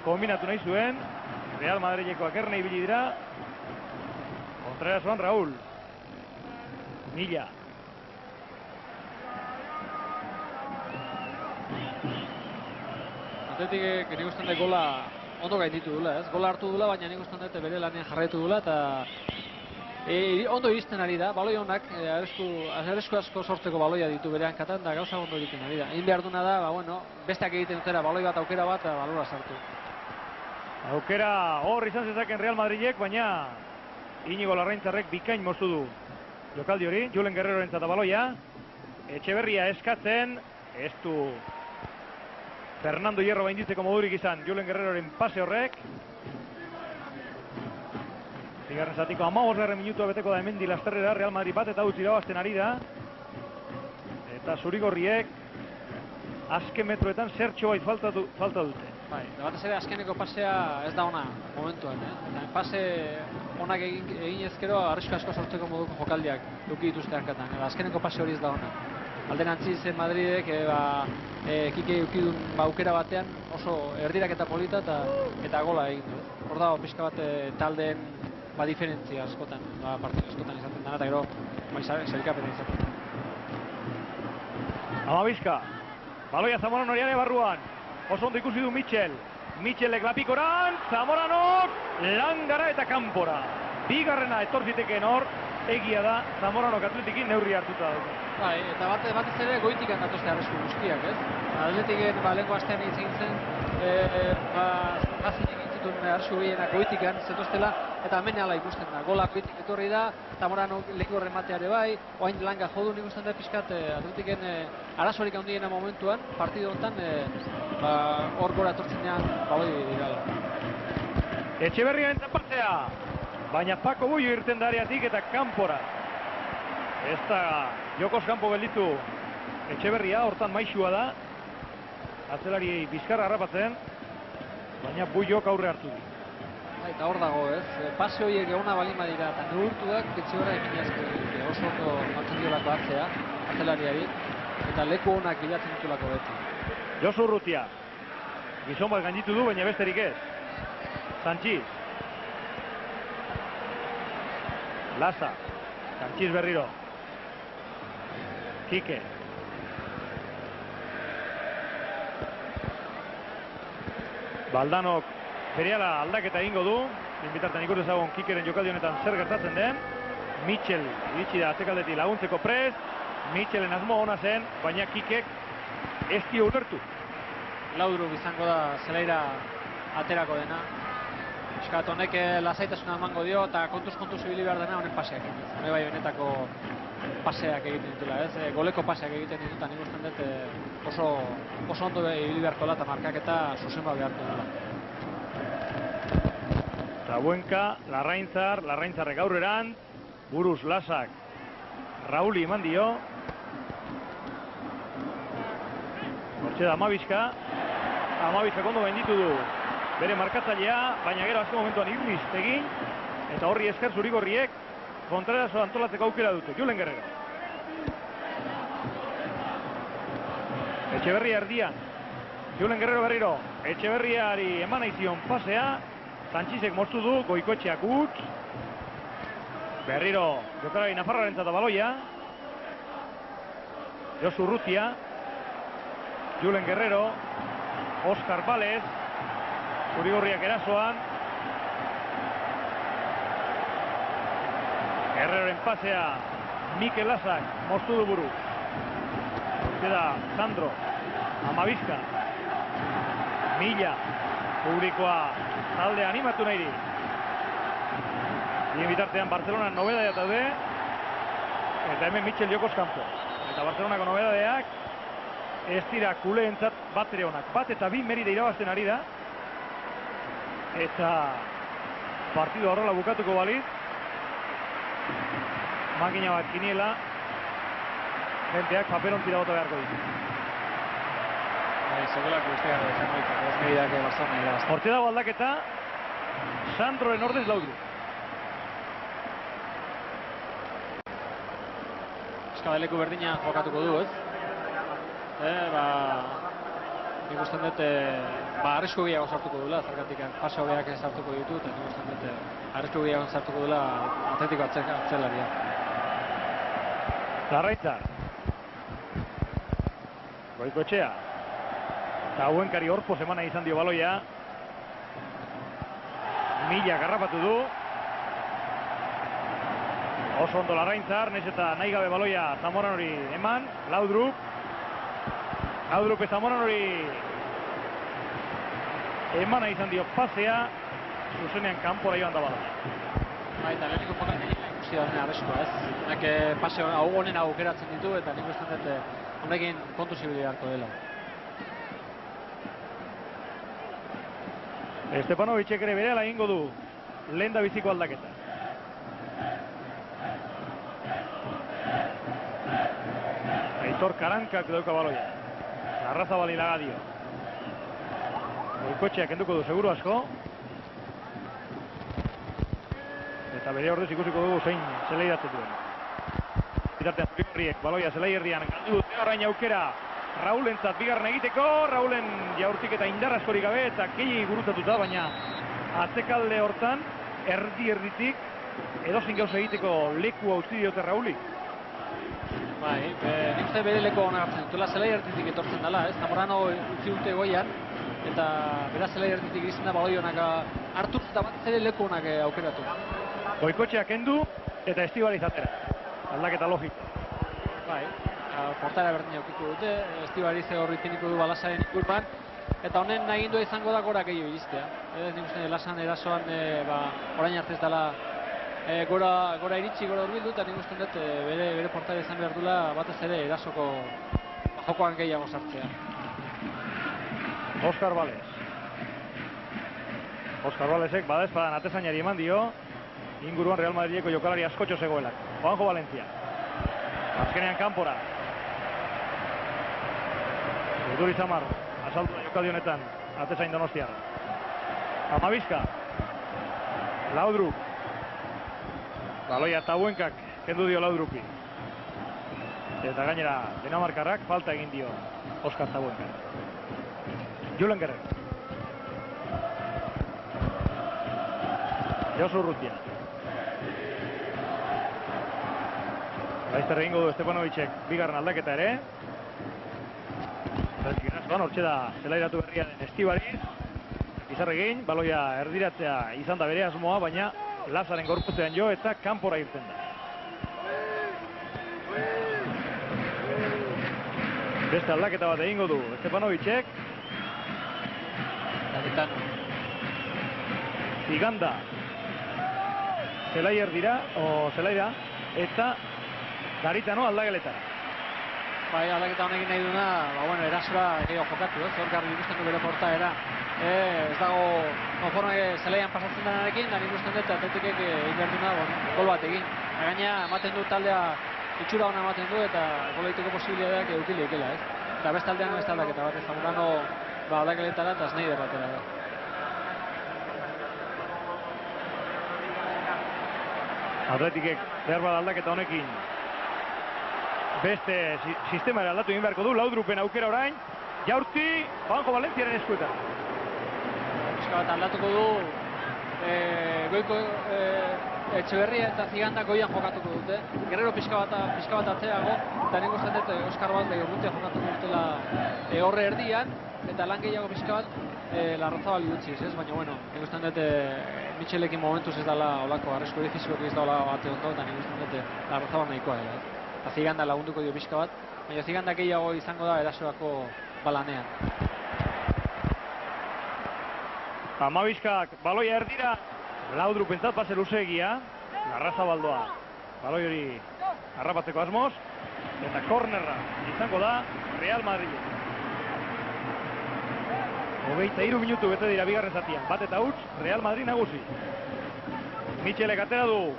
kombinatu nahi zuen. Real Madrilekoak erne ibili dira. Kontrerasoan Raúl. Mila. Atletik nik usten dut gola ondo gainditu dula, ez? Gola hartu dula, baina nik usten dut bere lanean jarraitu dula, eta ondo iristen ari da, baloi honak, arrisku asko sortzeko baloia ditu bere hankatan, da gauza ondo egiten ari da. Egin behar duna da, besteak egiten dutera, baloi bat, aukera bat, balora sartu. Aukera hor izan zezaken Real Madrilek, baina Inigo Larraintzarrek bikain moztu du jokaldi hori, Julen Guerrerorentzat baloia. Etxeberria eskatzen, ez du Fernando Hierro bainditzeko modurik izan Julen Guerreroren pase horrek. Bigarren zatiko 15. minutua beteko da hemendi lasterrera, Real Madrid bat eta utzi irabazten ari da. Eta zurigorriek azken metroetan zertxo bait falta dute. Bai, batez ere azkeneko pasea ez da ona momentuan, Pase onak egin ezkero arrisku asko sortzeko moduko jokaldiak eduki dituzte hankatan. Azkeneko pase hori ez da ona. Alderantziz Madridek Kike eukidun aukera batean oso erdiraketa polita eta gola egin du. Hor dago pixka bat taldeen diferentzia askotan, partidu askotan izaten dena, eta gero zelkapena izaten. Amabizka, baloia Zamorano horiare barruan, oso ondo ikusi du Mitxelek lapikoran, Zamoranok langara eta kanpora. Bigarrena etorzitekeen hor, egia da Zamoranok Atletikin neurri hartuta dauka. Bai, eta batez ere goitikan datozte arrisku guztiak, ez? Atletiken lehenko astean egin zen, Racing egin zituen arrisku gehienak goitikan zetoztela, eta hemen ala ikusten da. Gola goitik etorri da, Zamorano lehenko remateare bai, oain langa jodun ikusten da pixkat Atletiken arazorik handiena momentuan, partidu honetan hor gora etortzenean baloi dirala. Etxeberria entzapasea, baina Paco Bullo irten da areatik eta kanpora. Ez da jokoz kanpo gelditu Etxeberria, hortan maixua da. Atzelari bizkarra harrapatzen, baina Bullok aurre hartu du. Eta hor dago, ez? Pase horiek eguna balin badira, eta neurtuak Etxeberria eginazko oso ondo martzen diolako hartzea, atzelariari, eta leku honak bilatzen ditulako beti. Josu Urrutia, gizon bat gainditu du, baina besterik ez. Sanchiz. Laza. Sanchiz berriro. Kike. Baldanok berehala aldaketa egingo du. Inbitartan ikus dezagun Kikeren jokaldi honetan zer gertatzen den. Mitchell iritsi da atzekaldetik laguntzeko prest. Mitchellen asmo ona zen, baina Kikek ez dio ulertu. Laudru izango da zelaira aterako dena. Eskat honek lasaitasuna emango dio eta kontuz ibili behar dena honen paseak egiten. Hone bai benetako paseak egiten ditula, ez? Goleko paseak egiten dituta nik usten dut oso ondo ibili beharko da eta markaketa zuzenba beharko dela. Zabuenka, Larraintzarrek aurreran, buruz Lasak, Rauli eman dio. Hortxe da Amabizka ondo gainditu du bere markatzailea, baina gero azken momentuan irriz egin, eta horri esker zurigorriek kontrarazo antolatzeko aukera dute. Julen Guerrero. Etxeberria erdian. Julen Guerrero berriro. Etxeberriari eman aizion pasea. Sanchizek moztu du, Goikoetxeak utz. Berriro jokalari Nafarroaren zata baloia. Josu Urrutia. Julen Guerrero. Oscar Valez. Zurigorriak erasoan. Guerreroren pasea. Mikel Lasak moztu du buru. Queda Sandro. Amabizka. Mila. Publikoa talde animatu nahi di. Bien bitartean Barcelona nobedadeak daude. Eta hemen Michel Jokoz kanpo. Eta Barcelonako nobedadeak ez dira kuleentzat bat ere onak. Bat eta bi Merida irabazten ari da. Eta partidu horrela bukatuko baliz. Makina bat kiniela. Genteak paperontzira bota beharko ditu. Segurako ustea izango ditu. Ez Meridak Barcelona irabazten. Hortze dago aldaketa. Sandroren ordez Laudru. Eskabeleku berdina jokatuko du, ez? Nik usten dut, arrisku gehiago sartuko dula, zergatik pase hobeak sartuko ditu, eta nik usten dut, arrisku gehiago sartuko dula Atletiko atzelaria. Larraitza. Goikoetxea. Eta Hauenkari Orpoz emana izan dio baloia. Mila garrapatu du. Oso ondo Larraintzar, naiz eta nahi gabe baloia Zamoran hori eman. Laudrup. Laudrup Zamoran hori emana izan dio pasea. Zuzenean kanpora joan da baloia. Eta leheniko pokatzen ikusi da arreskoa, ez? Honek pase honen aukeratzen ditu, eta nik uste dut honekin kontu zibili harko dela. Estepanovicek ere berehala egingo du lehen da biziko aldaketa. Aitor Karankak dauka baloia. Larrazabal Lagadio. Goikoetxeak kenduko du seguru asko. Eta bere ordez ikusiko dugu zein zeleiratzen duen. Bitartean Zurigorriek baloia zelaierdian galdu dute orain aukera. Raulentzat bigarren egiteko, Raulen jaurtik eta indar askorik gabe eta gehi gurutzatuta, baina atzekalde hortan erditik edozin gauza egiteko leku utzi diote Rauli. Bai, nik uste bere leku hona hartzen dutela, zelaierditik etortzen dela, ez? Zamorano utzi dute goian, eta bera zelaierditik izan da baloi honak hartu eta bat ere leku honak aukeratu. Goikoetxeak kendu eta Estibaliz atera. Aldaketa logiko. Bai, portara berdin aukiko dute, Estibaliz horri tiniko du Lasaren inguruan, eta honen agindua izango da gora gehiago iristea. Nik uste Lasan erasoan orain arte ez dela gora iritsi, gora urbildu, eta nik uste dut bere portara izan behar dula batez ere erasoko jokoan gehiago sartzea. Oscar Valez. Oscar Valezek badaezpadan atezainari eman dio, inguruan Real Madrideko jokalari askotxo zegoelak. Juanjo Valencia. Azkenean kanpora. Urduri Zamar. Asaldu da jokaldi honetan. Atezain Donostiarra. Amabizka. Laudrup. Baloia eta Hauenkak kendu dio Laudrupi. Eta gainera Dinamarkarrak falta egin dio Oskar Hauenkak. Julen Guerrero. Josu Urrutia. Laizter egingo du Estepanovicek bigarren aldaketa ere. Hortxe da zelairatu berria den Estibaliz. Izarregin, baloia erdiratzea izan da bere asmoa, baina Lazaren gorputzean jo eta kanpora irten da. Beste aldaketa bat egingo du Estepanovicek. Ziganda. Zelaier dira, Zelaira, eta Garitano aldageletara. Bai, aldaketa honekin nahi duna, erasora gehiago jokatu, ez? Hor garbi ikusten du bere portaera. Ez dago konforme Zelaian pasatzen denarekin, da nik usten dut Atletikek egin behar duna gol bat egin. Gaina ematen du taldea itxura hona ematen du eta gol egiteko posibilitateak edukile ekela, ez? Eta beste aldean beste aldaketa bat, Zamorano aldageletara eta Schneider batera da. Atletikek behar bat aldaketa honekin beste sistema ere aldatu egin beharko du. Laudrupen aukera orain, jaurti Juanjo Valentziaren eskuetan. Bat aldatuko du goiko Etxeberria eta Ziganda goian jokatuko dute. Guerrero pixka bat atzeago, eta nik uste dut Oskar Balde urrutia jokatuko dutela horre erdian, eta lan gehiago pixka bat Larrazabal gutxiz, ez? Baina, bueno, nik uste dut Michelekin momentuz ez dela olako arresko edifizioak ez da olako bate ondo, eta nik uste dut Larrazabal nahikoa dela, ez? Eta Ziganda lagunduko dio pixka bat, baina Ziganda gehiago izango da erasoako balanean. Amabizkak baloia erdira, Laudruk pentsat pase luzeegia, Larrazabaldoa baloi hori harrapatzeko asmoz, eta kornerra izango da Real Madrid. 23 minutu bete dira bigarren zatian, bat eta huts, Real Madrid nagusi. Michelek atera du,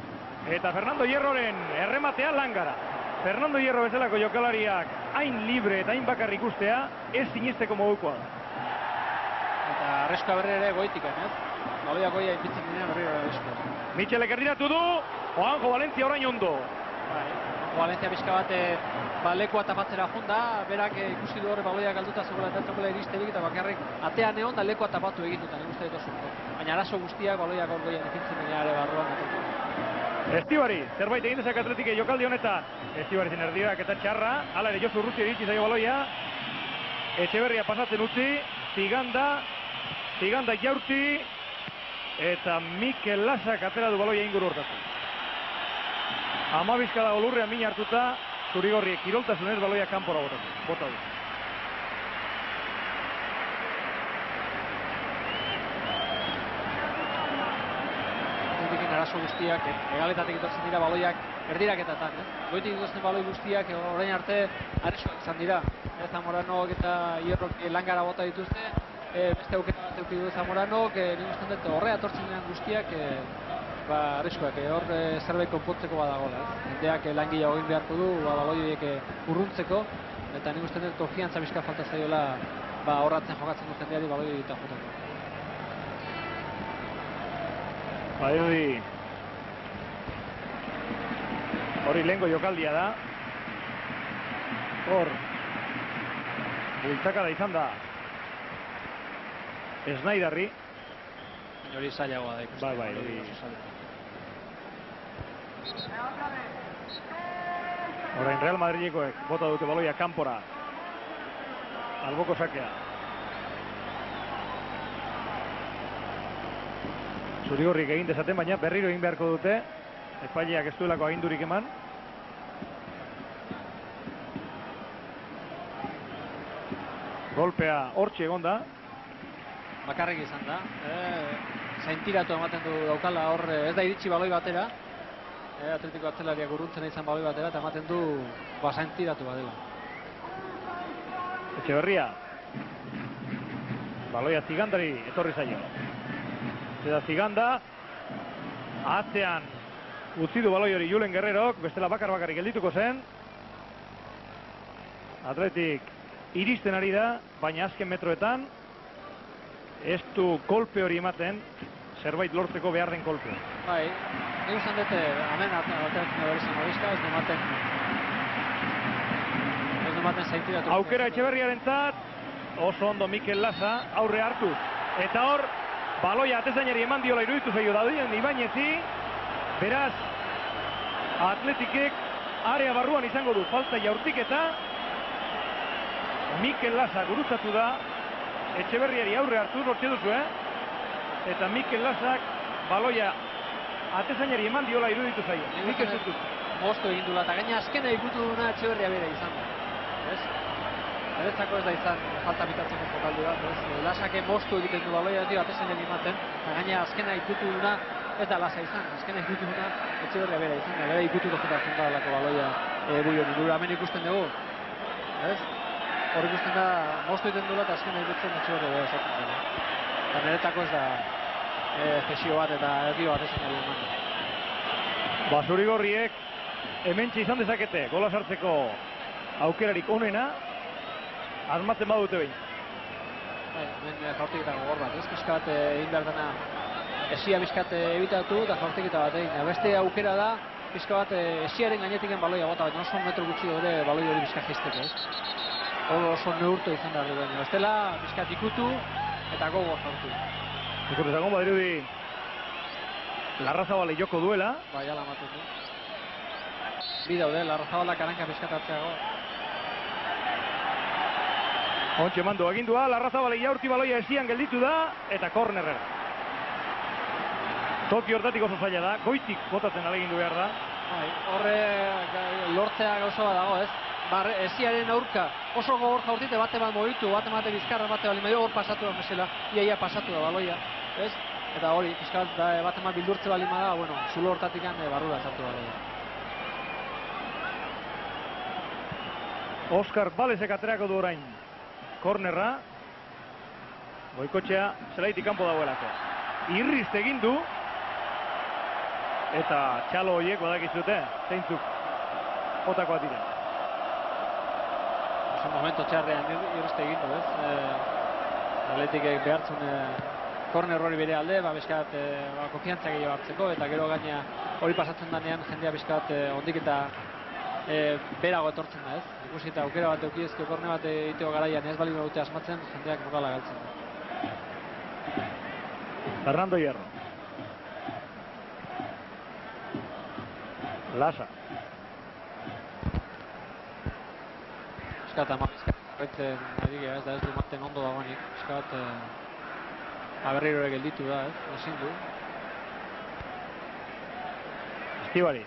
eta Fernando Hierroren errematea langara. Fernando Hierro bezalako jokalariak hain libre eta hain bakarrik ikustea, ez sinesteko modukoa da. Eta arreskoa berri ere goitikan, ez? Baloia goia inbitzen dinean berri ere arreskoa. Michelek erdiratu du, Juanjo Valencia orain ondo. Valencia pixka bat lekua tapatzera junda, berak ikusi du horre baloia galduta zegoela eta txokola iristerik, eta bakarrik atean egon da lekua tapatu egin dutan, ikuste dut oso. Baina arazo guztiak baloia gaur goian ipintzen dira ere barruan. Estibari, zerbait egin dezak Atletike jokaldi honetan. Estibari zen erdirak eta txarra, hala ere Josu Urrutia iritsi zaio baloia. Etxeberria pasatzen utzi, Ziganda jaurti, eta Mikel Lasak atera du baloia inguru hortatu. Amabizka dago lurrean min hartuta, zurigorriek kiroltasunez baloia kanpora bota du. Arazo guztiak, egaletatik etortzen dira baloiak erdiraketatan, goitik dituzten baloi guztiak orain arte aresoak izan dira. Zamoranok eta Hierrok langara bota dituzte, beste aukera bat eduki du Zamoranok, nik uste dut horrea etortzen diren guztiak areskoak, hor zerbait konpontzeko badagoela. Jendeak langila egin beharko du baloi horiek urruntzeko, eta nik uste dut konfiantza bizka falta zaiola horratzen jokatzen du jendeari baloi egiten joteko. Badirudi hori lehengo jokaldia da. Hor bultzakada izan da Snaiderri. Hori zailagoa da ikusten. Bai, hori. Orain Real Madrilekoek bota dute baloia kanpora. Alboko sakea. Zurigorrik egin dezaten, baina berriro egin beharko dute. Epaileak ez duelako agindurik eman. Golpea hortxe egon da. Bakarrik izan da. Zaintiratu ematen du daukala hor, ez da iritsi baloi batera. Atletiko atzelariak urruntzen izan baloi batera, eta ematen du zaintiratu badela. Etxeberria. Baloia Zigandari etorri zaio. Eta Ziganda atzean utzi du baloi hori Julen Guerrerok, bestela bakarrik geldituko zen. Atletik iristen ari da, baina azken metroetan ez du kolpe hori ematen, zerbait lortzeko behar den kolpe. Bai, nik usan dute, hemen ateratzen da berrizan horiska, ez dematen zaintiratu. Aukera Etxeberriarentzat, oso ondo Mikel Lasa, aurre hartuz. Eta hor, baloia atezainari eman diola iruditu zaio Dauden Ibañezi, beraz, Atletikek area barruan izango du falta jaurtiketa. Mikel Lasa gurutzatu da, Etxeberriari aurre hartu, lortze duzu, eta Mikel Lasak baloia atezainari eman diola iruditu zaio. Nik ez dut. Mosto egin dula, eta gaina azkena ikutu duna Etxeberria bera izan da. Eretzako ez da izan falta bitatzeko jokaldu bat, Lasake mostu egiten du baloia atezainari ematen, eta gaina azkena ikutu duna ez da Lasa izan, azkena ikutu duna Etxeberria bera izan, bera ikutuko jokatzen da lako baloia buion, hemen ikusten dugu. Hor ikusten da, mostu egiten dula eta azkena ikutzen Etxeberria bera esaten dela. Eta niretako ez da jesio bat eta erdio bat esainari eman. Zurigorriek hementxe izan dezakete gola sartzeko aukerarik onena, asmatzen badute behin. Hemen jaurtiketa gogor bat, ez? Piskat egin behar dena esia piskat ebitatu eta jaurtiketa bat egin. Beste aukera da, pixka bat esiaren gainetiken baloia bota, baina oso metro gutxi dure baloi hori pixka jisteko, ez? Oso neurtu izan behar du baina. Bestela, pixkat ikutu eta gogo sortu. Ikurrezakon badirudi Larrazabale joko duela. Bai, ala ematen du. Bi daude, Larrazabalak aranka peskatatzeago. Ontxe mando agindua, Larrazabale jaurti baloia esian gelditu da, eta kornerrera. Toki hortatik oso zaila da, goitik botatzen alegindu behar da. Bai, horre lortzea gauza bat dago, ez? Esiaren aurka oso gogor jaurtite, bate bat mobitu, bate bizkarra, bate bali medio, hor pasatu da mesela, iaia pasatu da baloia, ez? Eta hori, fiskat, bate bat bildurtze bali da, bueno, zulo hortatik barrura sartu baloia. Oskar Balesek aterako du orain. Kornerra. Goikotxea zelaitik kanpo dagoelako. Irriz egin du. Eta txalo horiek badakizute, zeintzuk jotakoa dira. Oso momento txarrean irrizte egin du, ez? Atletikek behartzen korner hori bere alde, bizkat konfiantza gehiago hartzeko, eta gero gaina hori pasatzen danean jendea bizkat ondik eta berago etortzen da, ez? Ikusi eta aukera bat eukiezko korne bat egiteko garaian ez bali dute asmatzen, jendeak morala galtzen da. Fernando Hierro. Lasa. Eskat amabizkat horretzen ari gara, ez da ez du maten ondo dagoenik. Eskat aberriro ere gelditu da, ez? Ezin du. Estibari.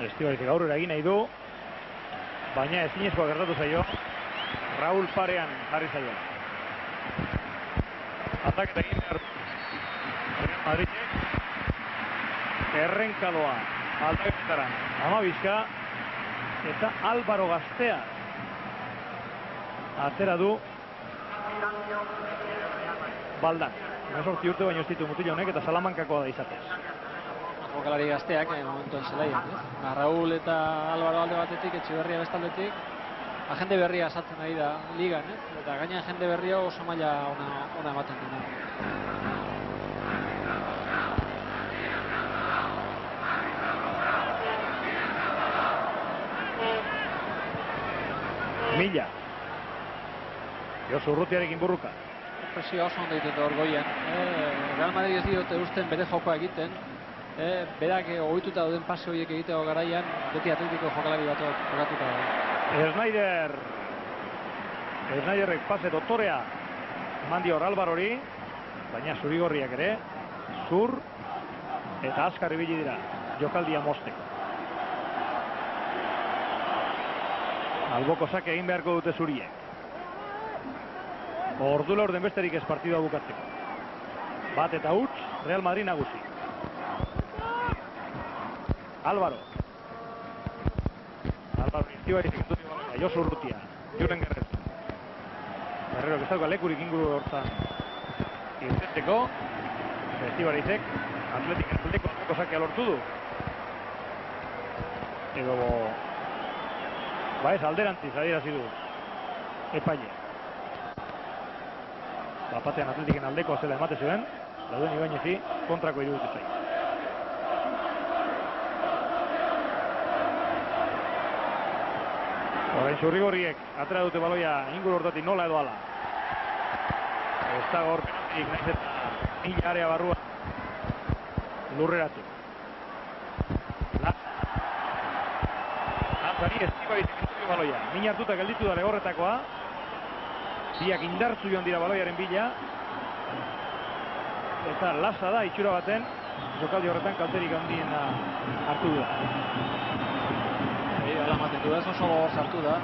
Estibari aurrera egin nahi du, baina ezinezkoa gertatu zaio. Raúl parean jarri zaio. Ataketa egin behar Real Madridek. Errenkaloa aldaketaran Amabizka eta Álvaro Gaztea atera du Baldan. 18 urte baino ez ditu mutil honek eta Salamankakoa da izatez. Jokalari Gazteak momentuen zelaian, ez? Raúl eta Álvaro alde batetik, Etxeberria bestaldetik, jende berria asatzen ari da ligan, ez? Eta gaina jende berria oso maila ona ematen dena. Mila. Josu Urrutiarekin burruka. Presioa oso ondo egiten da hor goian. Real Madrid ez diote usten bere jokoa egiten. Berak ohituta dauden pase horiek egiteko garaian, beti Atletiko jokalari bat jokatuta da. Snyderrek pase dotorea eman dio Álvarori, baina zurigorriak ere, zur eta azkar ibili dira jokaldia mosteko. Alboko sake egin beharko dute zuriek. Ordu laurden besterik ez partidua bukatzeko. Bat eta huts, Real Madrid nagusi. Álvaro Estibari zikentu dio balea, Josu Urrutia, Julen Guerrero. Guerrero ez dauka lekurik inguru hortan irteteko. Estibarizek Atletik aldeko alboko sakea lortu du. Edo ez alderantziz adierazi du epaile. Batean Atletiken aldeko zela emate zuen, Lauden Ibañezi kontrako iruditu zain. Orain zurrigorriek atera dute baloia inguru hortatik nola edo ala. Ez dago hor penaltik, nahiz eta mila area barrua lurreratu. Lazari Estibari zikentu baloia. Min hartuta gelditu da legorretakoa. Biak indartzu joan dira baloiaren bila. Eta Lasa da itxura baten jokaldi horretan kalterik handiena hartu da. Hala ematen du, ez oso gogor sartu da.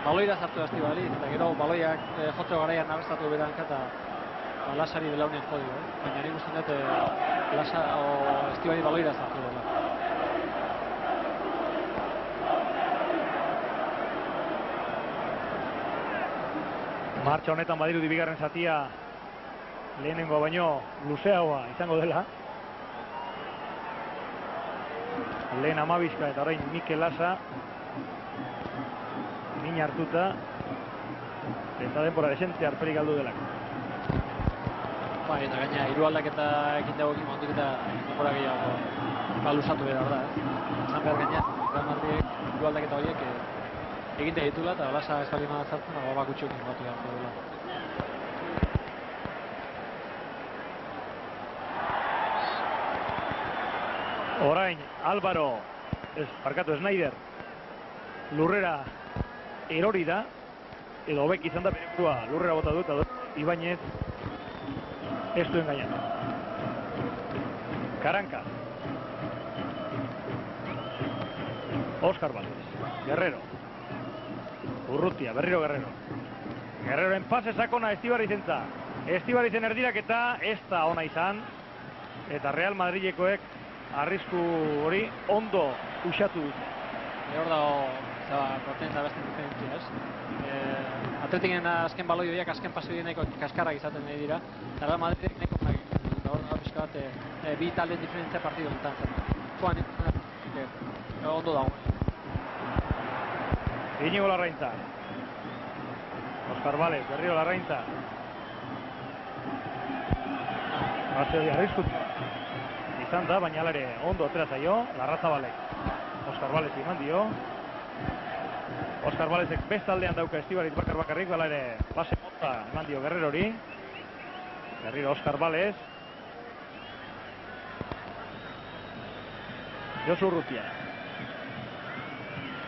Baloira sartu da Estibari, eta gero baloiak jotzeo garaian nabestatu beranka eta Lasari belaunen jodi. Baina nik usten dut Estibari baloira sartu dela. Martxa honetan badirudi bigarren zatia lehenengo baino luzeagoa izango dela. Lehen Amabizka eta orain Mikel Lasa min hartuta eta denbora desente arperik galdu delako. Bai, eta gaina hiru aldaketa ekin dagoekin mondik eta denbora gehiago lusatu behar da. Zan behar gaina, Real Madrid hiru aldaketa horiek egite ditula eta Lasa ez bali sartzen, bakutxokin batu beharko dela. Orain, Álvaro, Snyder, lurrera erori da, edo hobek izan da bere burua lurrera bota du, eta Ibáñez ez duen gainatu. Karanka. Óscar Valdés, Guerrero. Urrutia, berriro Guerrero. Guerreroen pase sakona Estibarizenza. Estibarizen erdiraketa ez da ona izan. Eta Real Madrilekoek arrisku hori ondo usatu dute. Hor dago, potentza beste diferentzia, ez? Atletiken azken baloi horiek, azken pasio nahiko kaskarrak izaten nahi dira. Eta Real Madridek nahiko nahi. Eta hor dago pixka bat, bi talden diferentzia partidu enten. Joan ondo dago. Iñigo Larraintza. Óscar Valdés, berriro Larraintza. Base hori arriskut izan da, baina ere ondo atera zaio, Larrazabalek. Óscar Valdés eman dio. Óscar Valdések bestaldean dauka Estibariz bakarrik, bala ere base mota eman dio Guerrerori. Berriro Óscar Valdés. Josu Urrutia.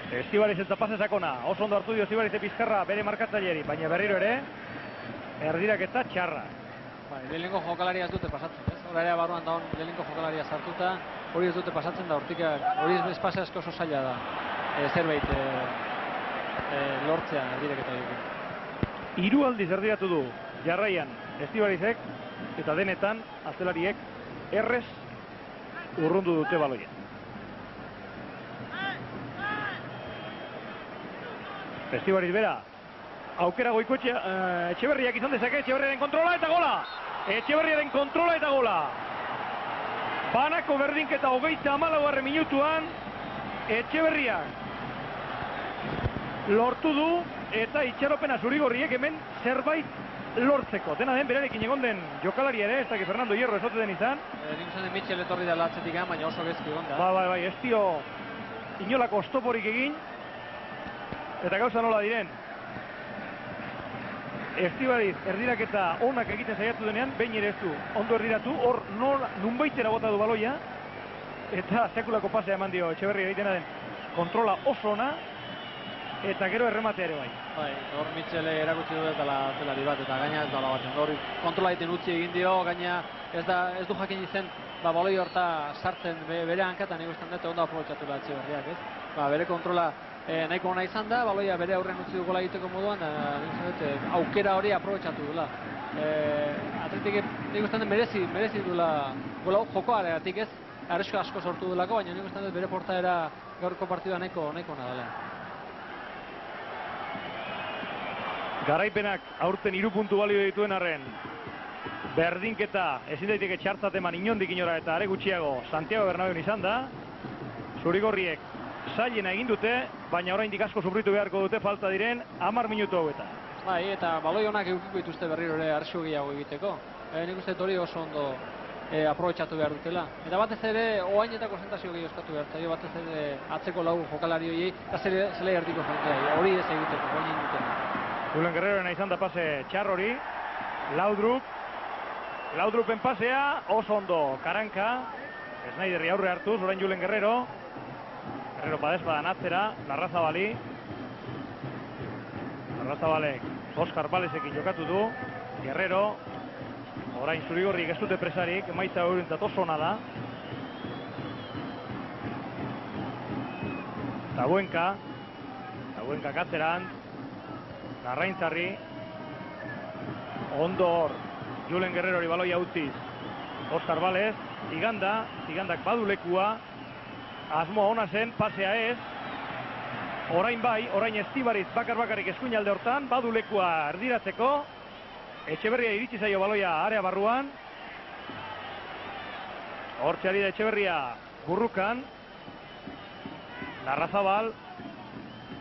Estibariz eta pase sakona, oso ondo hartu dio Estibariz Pizkarra bere markatzaileri, baina berriro ere erdiraketa txarra. Lehenengo jokalaria ez dute pasatzen, ez? Horarea barruan daun lehenengo jokalaria sartuta, hori ez dute pasatzen da, hori ez pase asko oso zaila da, zerbait lortzea erdiraketa dugu. 3 aldiz erdiratu du jarraian Estibarizek, eta denetan atzelariek errez urrundu dute baloia. Estibariz bera, aukera Goikoetxea, Etxeberriak izan dezake, Etxeberriaren kontrola eta gola! Etxeberriaren kontrola eta gola! Banako berdinketa 34. minutuan, Etxeberriak lortu du eta itxaropena zurigorriek hemen zerbait lortzeko. Dena den berarekin egon den jokalari ere, ez dakit Fernando Hierro ez ote den izan. Nik uste den Mitchell etorri dela atzetik, baina oso gezki egon da. Bai, ez dio inolako oztoporik egin. Eta gauza nola diren. Estibariz erdiraketa onak egiten saiatu denean, behin ere ez du ondo erdiratu, hor nunbaitera bota du baloia, eta sekulako pasea eman dio Etxeberri egitena den kontrola oso ona, eta gero errematea ere bai. Hor Mitchell erakutsi du eta zelari bat, eta gaina ez dala batzen. Hor kontrola egiten utzi egin dio, gaina ez du jakin izen, baloi horta sartzen bere hankatan ikusten dute ondo aprobetxatu da Etxeberriak, ez? Bere kontrola nahiko ona izan da, baloia bere aurrean utzi du gola egiteko moduan, aukera hori aprobetxatu dula. Atletik nik ustean merezi dula gola jokoaregatik, ez? Arresko asko sortu dulako, baina nik ustean bere portaera gaurko partidua nahiko ona dela. Garaipenak aurten 3 puntu balio dituen arren, berdinketa ezin daiteke txartzat eman inondik inora eta are gutxiago Santiago Bernabeun izan da. Zurigorriek zailena egin dute, baina oraindik asko sufritu beharko dute falta diren 10 minutu hauetan. Bai, eta baloi honak edukiko dituzte berriro ere arrisku gehiago egiteko. Nik uste hori oso ondo aprobetxatu behar dutela. Eta batez ere, oain eta konzentrazio gehiago eskatu behar zaio, batez ere atzeko lau jokalari horiei, eta zelai erdiko jentea, hori ez egiteko, oain egiten. Julen Guerreroena izan da pase txar hori, Laudrupen pasea, oso ondo Karanka, Snyderri aurre hartuz, orain Julen Guerrero padezpadan atzera, Larrazabalek Óscar Valdésekin jokatu du, Guerrero, orain Zurigorriek ez dute presarik, emaitza eurentzat oso ona da. Tabuenka katzeran, Larraintzarri, ondo hor, Julen Guerrerori baloia utziz, Óscar Valdés, Igandak badu lekua, asmoa ona zen, pasea ez, orain Estibariz bakarrik eskuin alde hortan, badu lekua erdiratzeko, Etxeberria iritsi zaio baloia area barruan, hortxe ari da Etxeberria burrukan,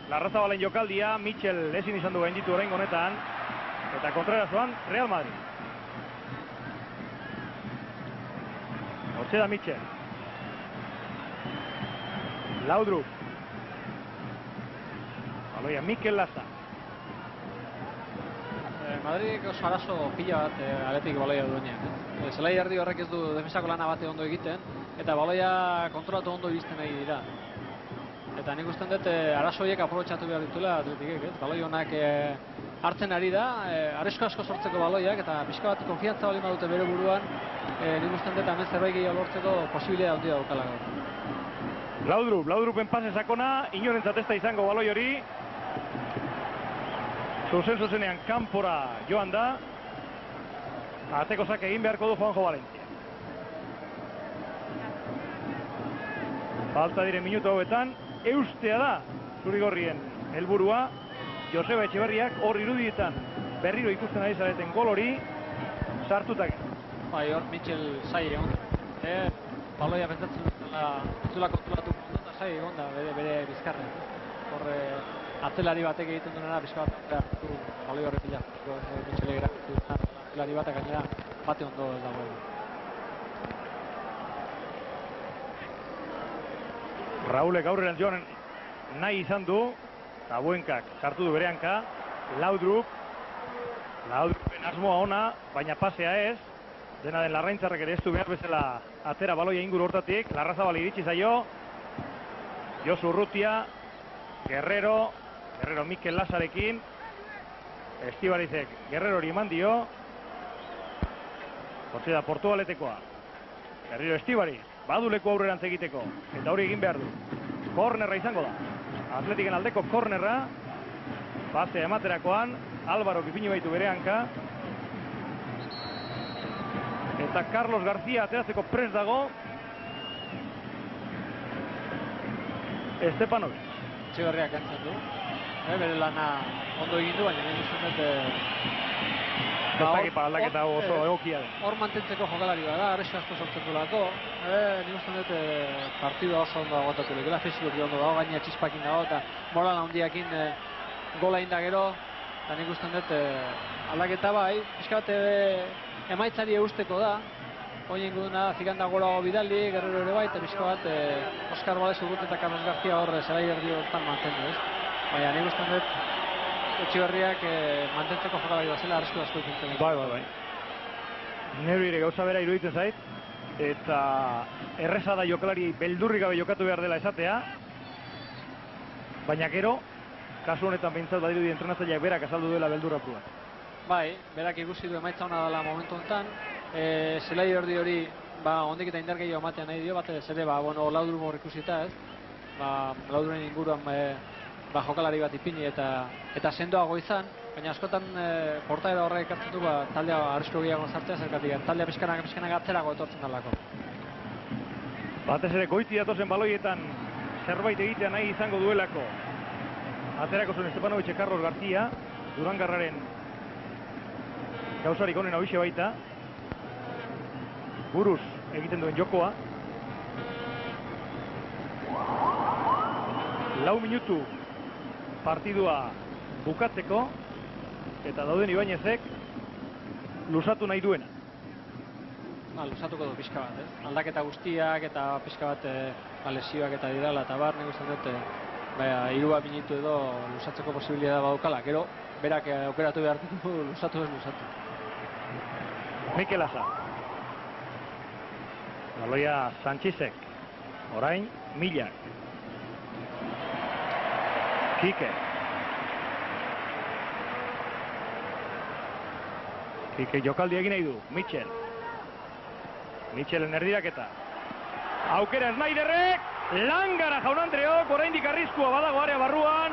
Larrazabalen jokaldia, Mitchell ezin izan du gainditu orain honetan, eta kontrarazoan Real Madrid. Hortxe da Mitchell. Laudrup. Baloia Mikel Laza. Madridek oso arazo pila bat Atletik baloia duenean. Zelai erdi horrek ez du defensako lana bate ondo egiten, eta baloia kontrolatu ondo iristen nahi dira. Eta nik usten dut arazo horiek aprobetxatu behar dituela Atletikek, ez? Baloi honak hartzen ari da, arresko asko sortzeko baloiak, eta pixka bat konfiantza bali badute bere buruan, nik usten dut hemen zerbait gehiago lortzeko posibilea handia daukala gaur. Laudrupen pase sakona, inorentzat ez da izango baloi hori. Zuzenean kanpora joan da. Ateko zak egin beharko du Juanjo Valentia. Falta diren minutu hauetan, eustea da zurigorrien helburua. Joseba Etxeberriak hor irudietan berriro ikusten ari zareten gol hori sartutak. Bai, hor Mitchell zai egon. Baloia pentsatzen dutela kontrolatu eta zai egon da bere bizkarren. Hor atzelari batek egiten duena bizka bat baloi horri pila. Mitchell egin atzelari batek gainera bate ondo ez dago. Raulek aurrera joan nahi izan du, eta Buenkak sartu du bereanka, Laudrupen asmoa ona, baina pasea ez, dena den Larraintzarrek ere ez du behar bezala atera baloia inguru hortatik, Larrazabal iritsi zaio, Josu Urrutia, Guerrero Mikel Lasarekin, Estibarizek Guerrerori eman dio, hortzi da Portugaletekoa, berriro Estibariz, baduleku aurrerantz egiteko, eta hori egin behar du. Kornerra izango da. Atletiken aldeko kornerra, pase ematerakoan, Álvaro ipini baitu bereanka, eta Carlos García ateratzeko prest dago, Estepanovic. Etxeberriak entzen du. Bere lana ondo egin du, baina nire izan dut aldaketa oso egokia den. Hor mantentzeko jokalari da, arresko asko sortzen duelako. Nik uste dut partida oso ondo agotatu lekela, fizikoki ondo dago, gaina txispakin dago, eta moral handiakin gola inda gero, eta nik uste dut aldaketa bai, pixka bat emaitzari eusteko da, oien guduna Ziganda gorago bidali, Guerrero ere bai, eta pixka bat Oskar Bales Urrut eta Carlos García hor zelai erdi hortan mantendu, ez? Baina nik uste dut Etxeberriak mantentzeko jokalari bat zela, arrisku asko ikintzen. Bai. Neuri ere gauza bera iruditzen zait, eta erreza da jokalari beldurri gabe jokatu behar dela esatea, baina gero, kasu honetan behintzat badirudi entrenatzaileak berak azaldu duela beldurra pruat. Bai, berak ikusi du emaitza hona dela momentu honetan, zelai erdi hori, ondik eta indar gehiago ematean nahi dio, batez ere, Laudrum hor ikusita, ez? Laudrumen inguruan jokalari bat ipini eta sendoago izan, baina askotan portaera horrek ekartzen du taldea arrisko gehiago sartzea zergatik, taldea pixkanak atzerago etortzen dalako. Batez ere goiti datozen baloietan zerbait egitea nahi izango duelako aterako zuen Estepanovic Carlos García, Durangarraren gauzarik honen hau baita, buruz egiten duen jokoa. 4 minutu partidua bukatzeko, eta dauden Ibañezek lusatu nahi duena. Lusatuko du pixka bat, ez? Aldaketa guztiak eta pixka bat lesioak eta didala eta bar, nik uste dut 3 minutu edo lusatzeko posibilitatea badaukala, gero berak aukeratu behar du lusatu ez lusatu. Mikel Asa. Baloia Sanchizek, orain Millak. Kike jokaldi egin nahi du, Mitchellen erdiraketa. Aukera Snyderrek, Langara jaun Andreok, oraindik arriskua badago area barruan.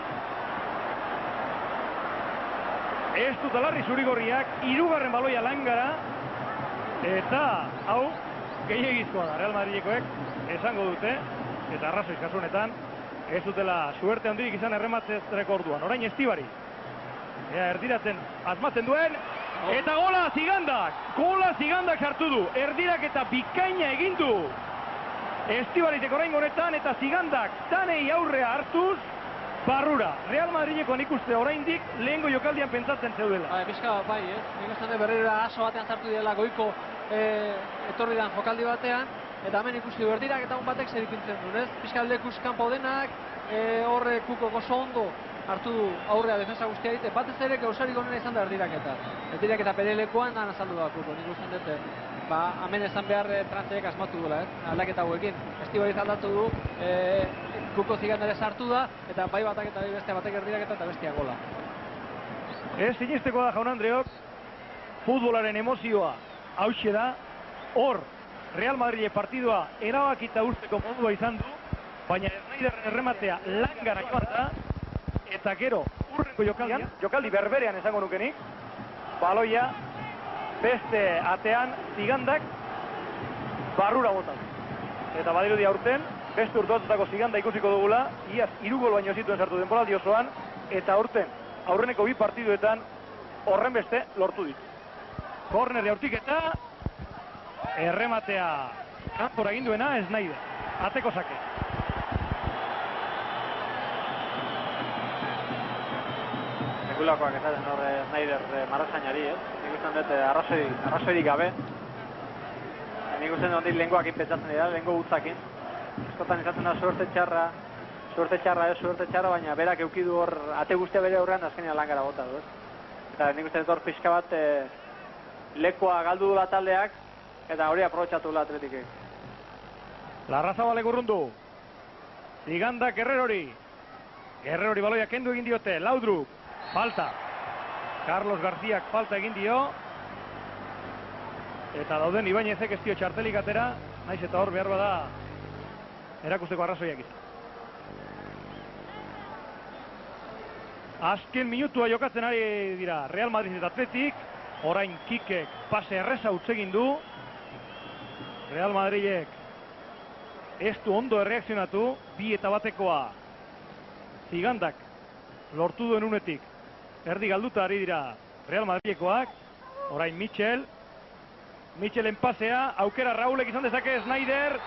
Ez dut alarri zurigorriak, 3. baloia Langara, eta hau gehiagizkoa da Real Madrilekoek esango dute, eta arrazoiz kasu honetan, ez dutela suerte handirik izan errematzeko orduan. Orain Estibari. Erdiratzen asmatzen duen. Eta gola Zigandak sartu du. Erdirak eta bikaina egin du. Estibaritek orain honetan eta Zigandak tanei aurrea hartuz barrura. Real Madrilekoan ikuste oraindik lehengo jokaldian pentsatzen zeudela. Pixka bai, ez? Nik uste dut berrera aso batean sartu dela goiko etorri dan jokaldi batean. Eta hemen ikusi du erdirak eta batek zer ipintzen duen, ez? Piskaldekuz kanpo denak, horre Kuko oso ondo hartu du aurrea defensa guztia batez ere gauzarik onena izan da erdirak eta. Erdirak eta perelekoan dan azaldu da Kuko, nik usten dut hemen esan behar Trantzeek asmatu duela, aldaketa hauekin. Estibaliz aldatu du, Kuko Zigandare sartu da, eta bai batak eta bai beste batek erdiraketa eta bestia gola. Ez sinisteko da, jaun Andreok, futbolaren emozioa hauxe da, hor Real Madrid partidua erabakita usteko modua izan du, baina Snyderren errematea langara joan da, eta gero urrengo jokaldi berberean esango nukenik, baloia beste atean Zigandak barrura bota. Eta badirudi aurten, beste urtuatutako Ziganda ikusiko dugula, iaz 3 gol baino zituen sartu denboraldi osoan, eta aurten, aurreneko 2 partiduetan horren beste lortu ditu. Korner hortik eta errematea kanpora egin duena Snyder. Ateko sake. Sekulakoak esaten hor Snyder marrazainari, nik usten dut arrazoirik gabe. Nik usten dut lehenkoakin pentsatzen dira, lehenko gutzakin. Eskotan izaten da suerte txarra, baina berak eukidu hor, ate guztia bere aurrean azkenean langara bota du. Eta nik usten dut hor pixka bat lekoa galdu dula taldeak, eta hori aprobetxatu dula Atletikek. Larrazabal urrundu. Ziganda Guerrerori baloia kendu egin diote, Laudrup. Falta. Carlos Garziak falta egin dio. Eta dauden Ibañezek ez dio txartelik atera, naiz eta hor behar bada erakusteko arrazoiak izan. Azken minutua jokatzen ari dira Real Madrid eta Atletik. Orain Kikek pase erreza utzegin du. Real Madridek ez du ondo erreakzionatu. 2-1 Zigandak lortu duen unetik erdi galduta ari dira Real Madridekoak. Orain Michelen pasea, aukera Raulek izan dezake Snyder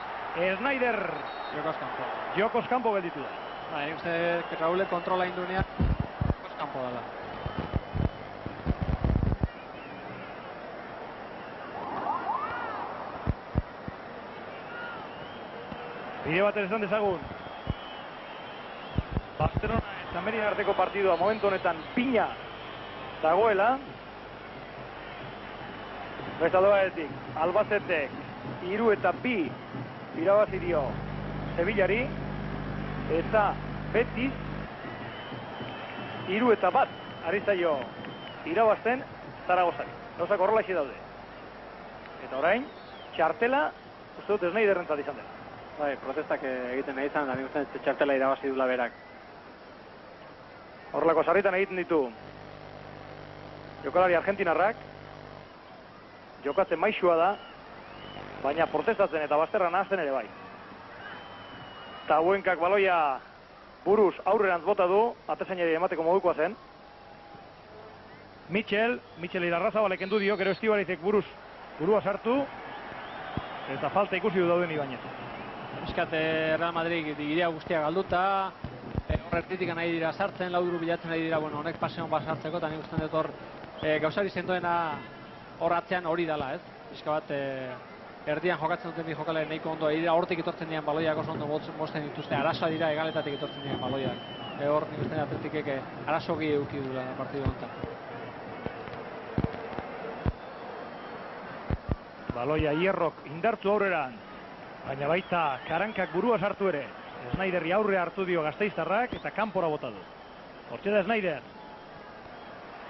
Jokos kanpo gelditu da. Nik uste Raulek kontrola indunean Jokos kanpo dela. Bide bat esan dezagun. Barcelona eta Merida arteko partidua momentu honetan pina dagoela. Bestadoaretik, Albacetek 3-2 irabazi dio Sevillari, eta Betis 3-1 ari zaio irabazten Zaragozari. Gauzak horrelaxe daude. Eta orain, txartela uste dut Snyderrentzat izan dela. Bai, protestak egiten nahi izan, da nik uste txartela irabazi dula berak. Horrelako sarritan egiten ditu jokalari argentinarrak. Jokatzen maixua da, baina protestatzen eta bazterra nahazten ere bai. Tabuenkak baloia buruz aurrerantz bota du, atezainari emateko modukoa zen. Michel Irarrazabalek endu dio, gero Estibarizek burua sartu, eta falta ikusi du dauden Ibañez. Eskat Real Madrid digiria guztia galduta, horretik nahi dira sartzen, Laudrup bilatzen nahi dira, honek paseon bat sartzeko, eta nik usten dut hor gauzari zendoena hor atzean hori dela, ez? Bizka bat erdian jokatzen duten bi jokalari nahiko ondo, hortik etortzen dian baloiak oso ondo bosten dituzte, arazoa dira egaletatik etortzen dian baloiak. Hor nik usten Atletikek arazogi euki dula partidu honetan. Baloia Hierrok indartu aurreran, baina baita Karankak burua sartu ere. Snyderri aurre hartu dio gasteiztarrak eta kanpora bota du. Hortxe da Snyder.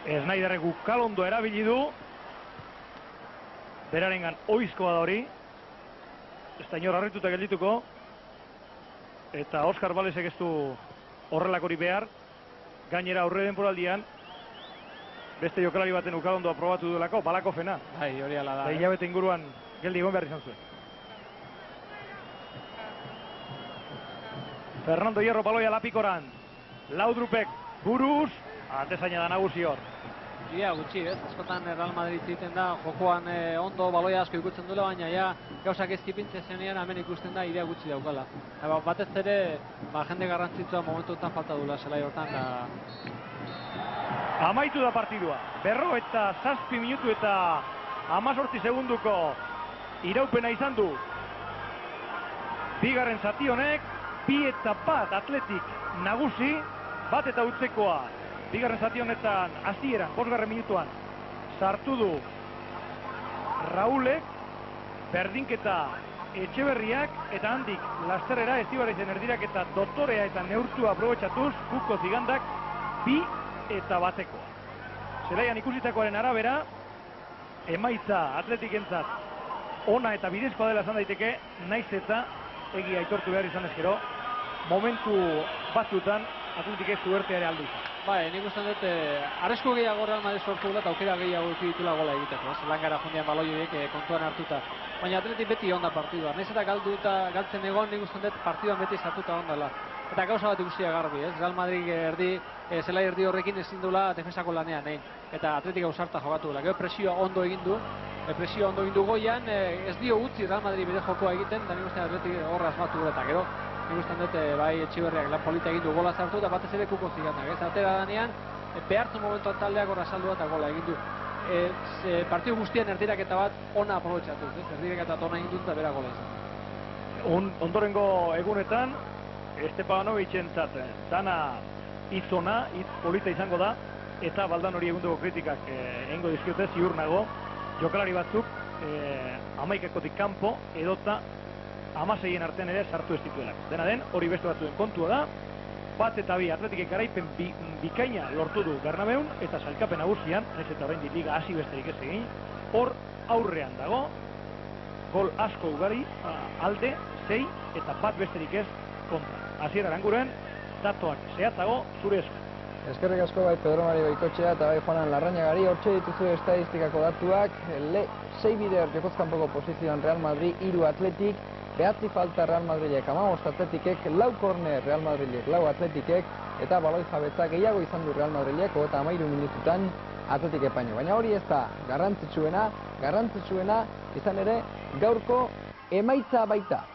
Snyderrek ukalondo erabili du. Berarengan oizkoa da hori. Ez da inor harrituta geldituko. Eta Oskar Balesek ez du horrelakori behar. Gainera aurre denporaldian beste jokalari baten ukalondoa probatu duelako, Balakofena. Bai, hori ala da. Eta hilabete inguruan geldi egon behar izan zuen. Fernando Hierro baloia lapikoran. Laudrupek buruz, atezaina da nagusi hor. Ia gutxi, ez? Askotan Real Madrid egiten da, jokoan ondo baloia asko ikutzen duela, baina ja gauzak ez tipintzen zenean hemen ikusten da idea gutxi daukala. Batez ere, jende garrantzitsua momentuetan falta duela zelai hortan da. Amaitu da partidua. 57 minutu eta 18 segunduko iraupena izan du. Bigarren zati honek, 2-1 Atletik nagusi, bat eta utzekoa. Bigarren zati honetan hasieran, 5. minutuan sartu du Raulek, berdinketa Etxeberriak, eta handik lasterrera Estibarrizen erdiraketa Doktorea eta neurtua aprobetxatuz, Kuko Zigandak 2-1. Zelaian ikusitakoaren arabera, emaitza atletikentzat ona eta bidezkoa dela esan daiteke, naiz eta egia aitortu behar izan ezkero, momentu batzutan atletik ez zuertea ere aldu izan. Bai, nik uste dut, arrisku gehiago Real Madrid sortu dela eta aukera gehiago ditula gola egiteko, langara jundian baloi horiek kontuan hartuta. Baina atletik beti onda partidua, nahiz eta galtzen egon, nik uste dut partiduan beti sartuta ondala. Eta gauza bat ikusia garbi, Real Madrid zelai erdi horrekin ezin dula defensako lanean egin. Eta atletik ausarta jokatu dela, gero presioa ondo egin du goian, ez dio utzi Real Madrid bide jokoa egiten, da nik uste atletik horra asmatu dela eta gero. Nik uste dut, bai Etxeberriak lan polita egin du gola zartu eta batez ere Kuko Zigandak. Atera danean, behartzen momentuan taldeak horra saldua eta gola egin du. Partidu guztien erdiraketa bat ona aprobetxatuz, erdiraketa bat ona egin dut eta bera gola izan. Ondorengo egunetan, Estepanovichentzat dana izona, hitz polita izango da, eta baldan hori egunduko kritikak egingo dizkiote, ziur nago, jokalari batzuk 11-kotik kanpo edota 16 artean ere sartu ez dituelako. Dena den, hori beste batzuen kontua da, 1 eta 2 atletikek garaipen bikaina lortu du Bernabeun, eta sailkapen nagusian, ez eta oraindik liga hasi besterik ez egin, hor aurrean dago, gol asko ugari, alde, 6 eta 1 besterik ez kontra. Asier Aranguren, datuak zehatzago, zure esku. Eskerrik asko bai Pedro Mari Baikotxea eta bai Juanan Larrañagari, hortxe dituzu estadistikako datuak, 6 bider jokozkanpoko posizioan Real Madrid, 3 atletik, 9 falta Real Madridek, 15 atletikek, 4 korner Real Madridek, 4 atletikek, eta baloi jabetza gehiago izan du Real Madridek, eta 13 minututan atletikek baino. Baina hori ez da garrantzitsuena izan ere gaurko emaitza baita.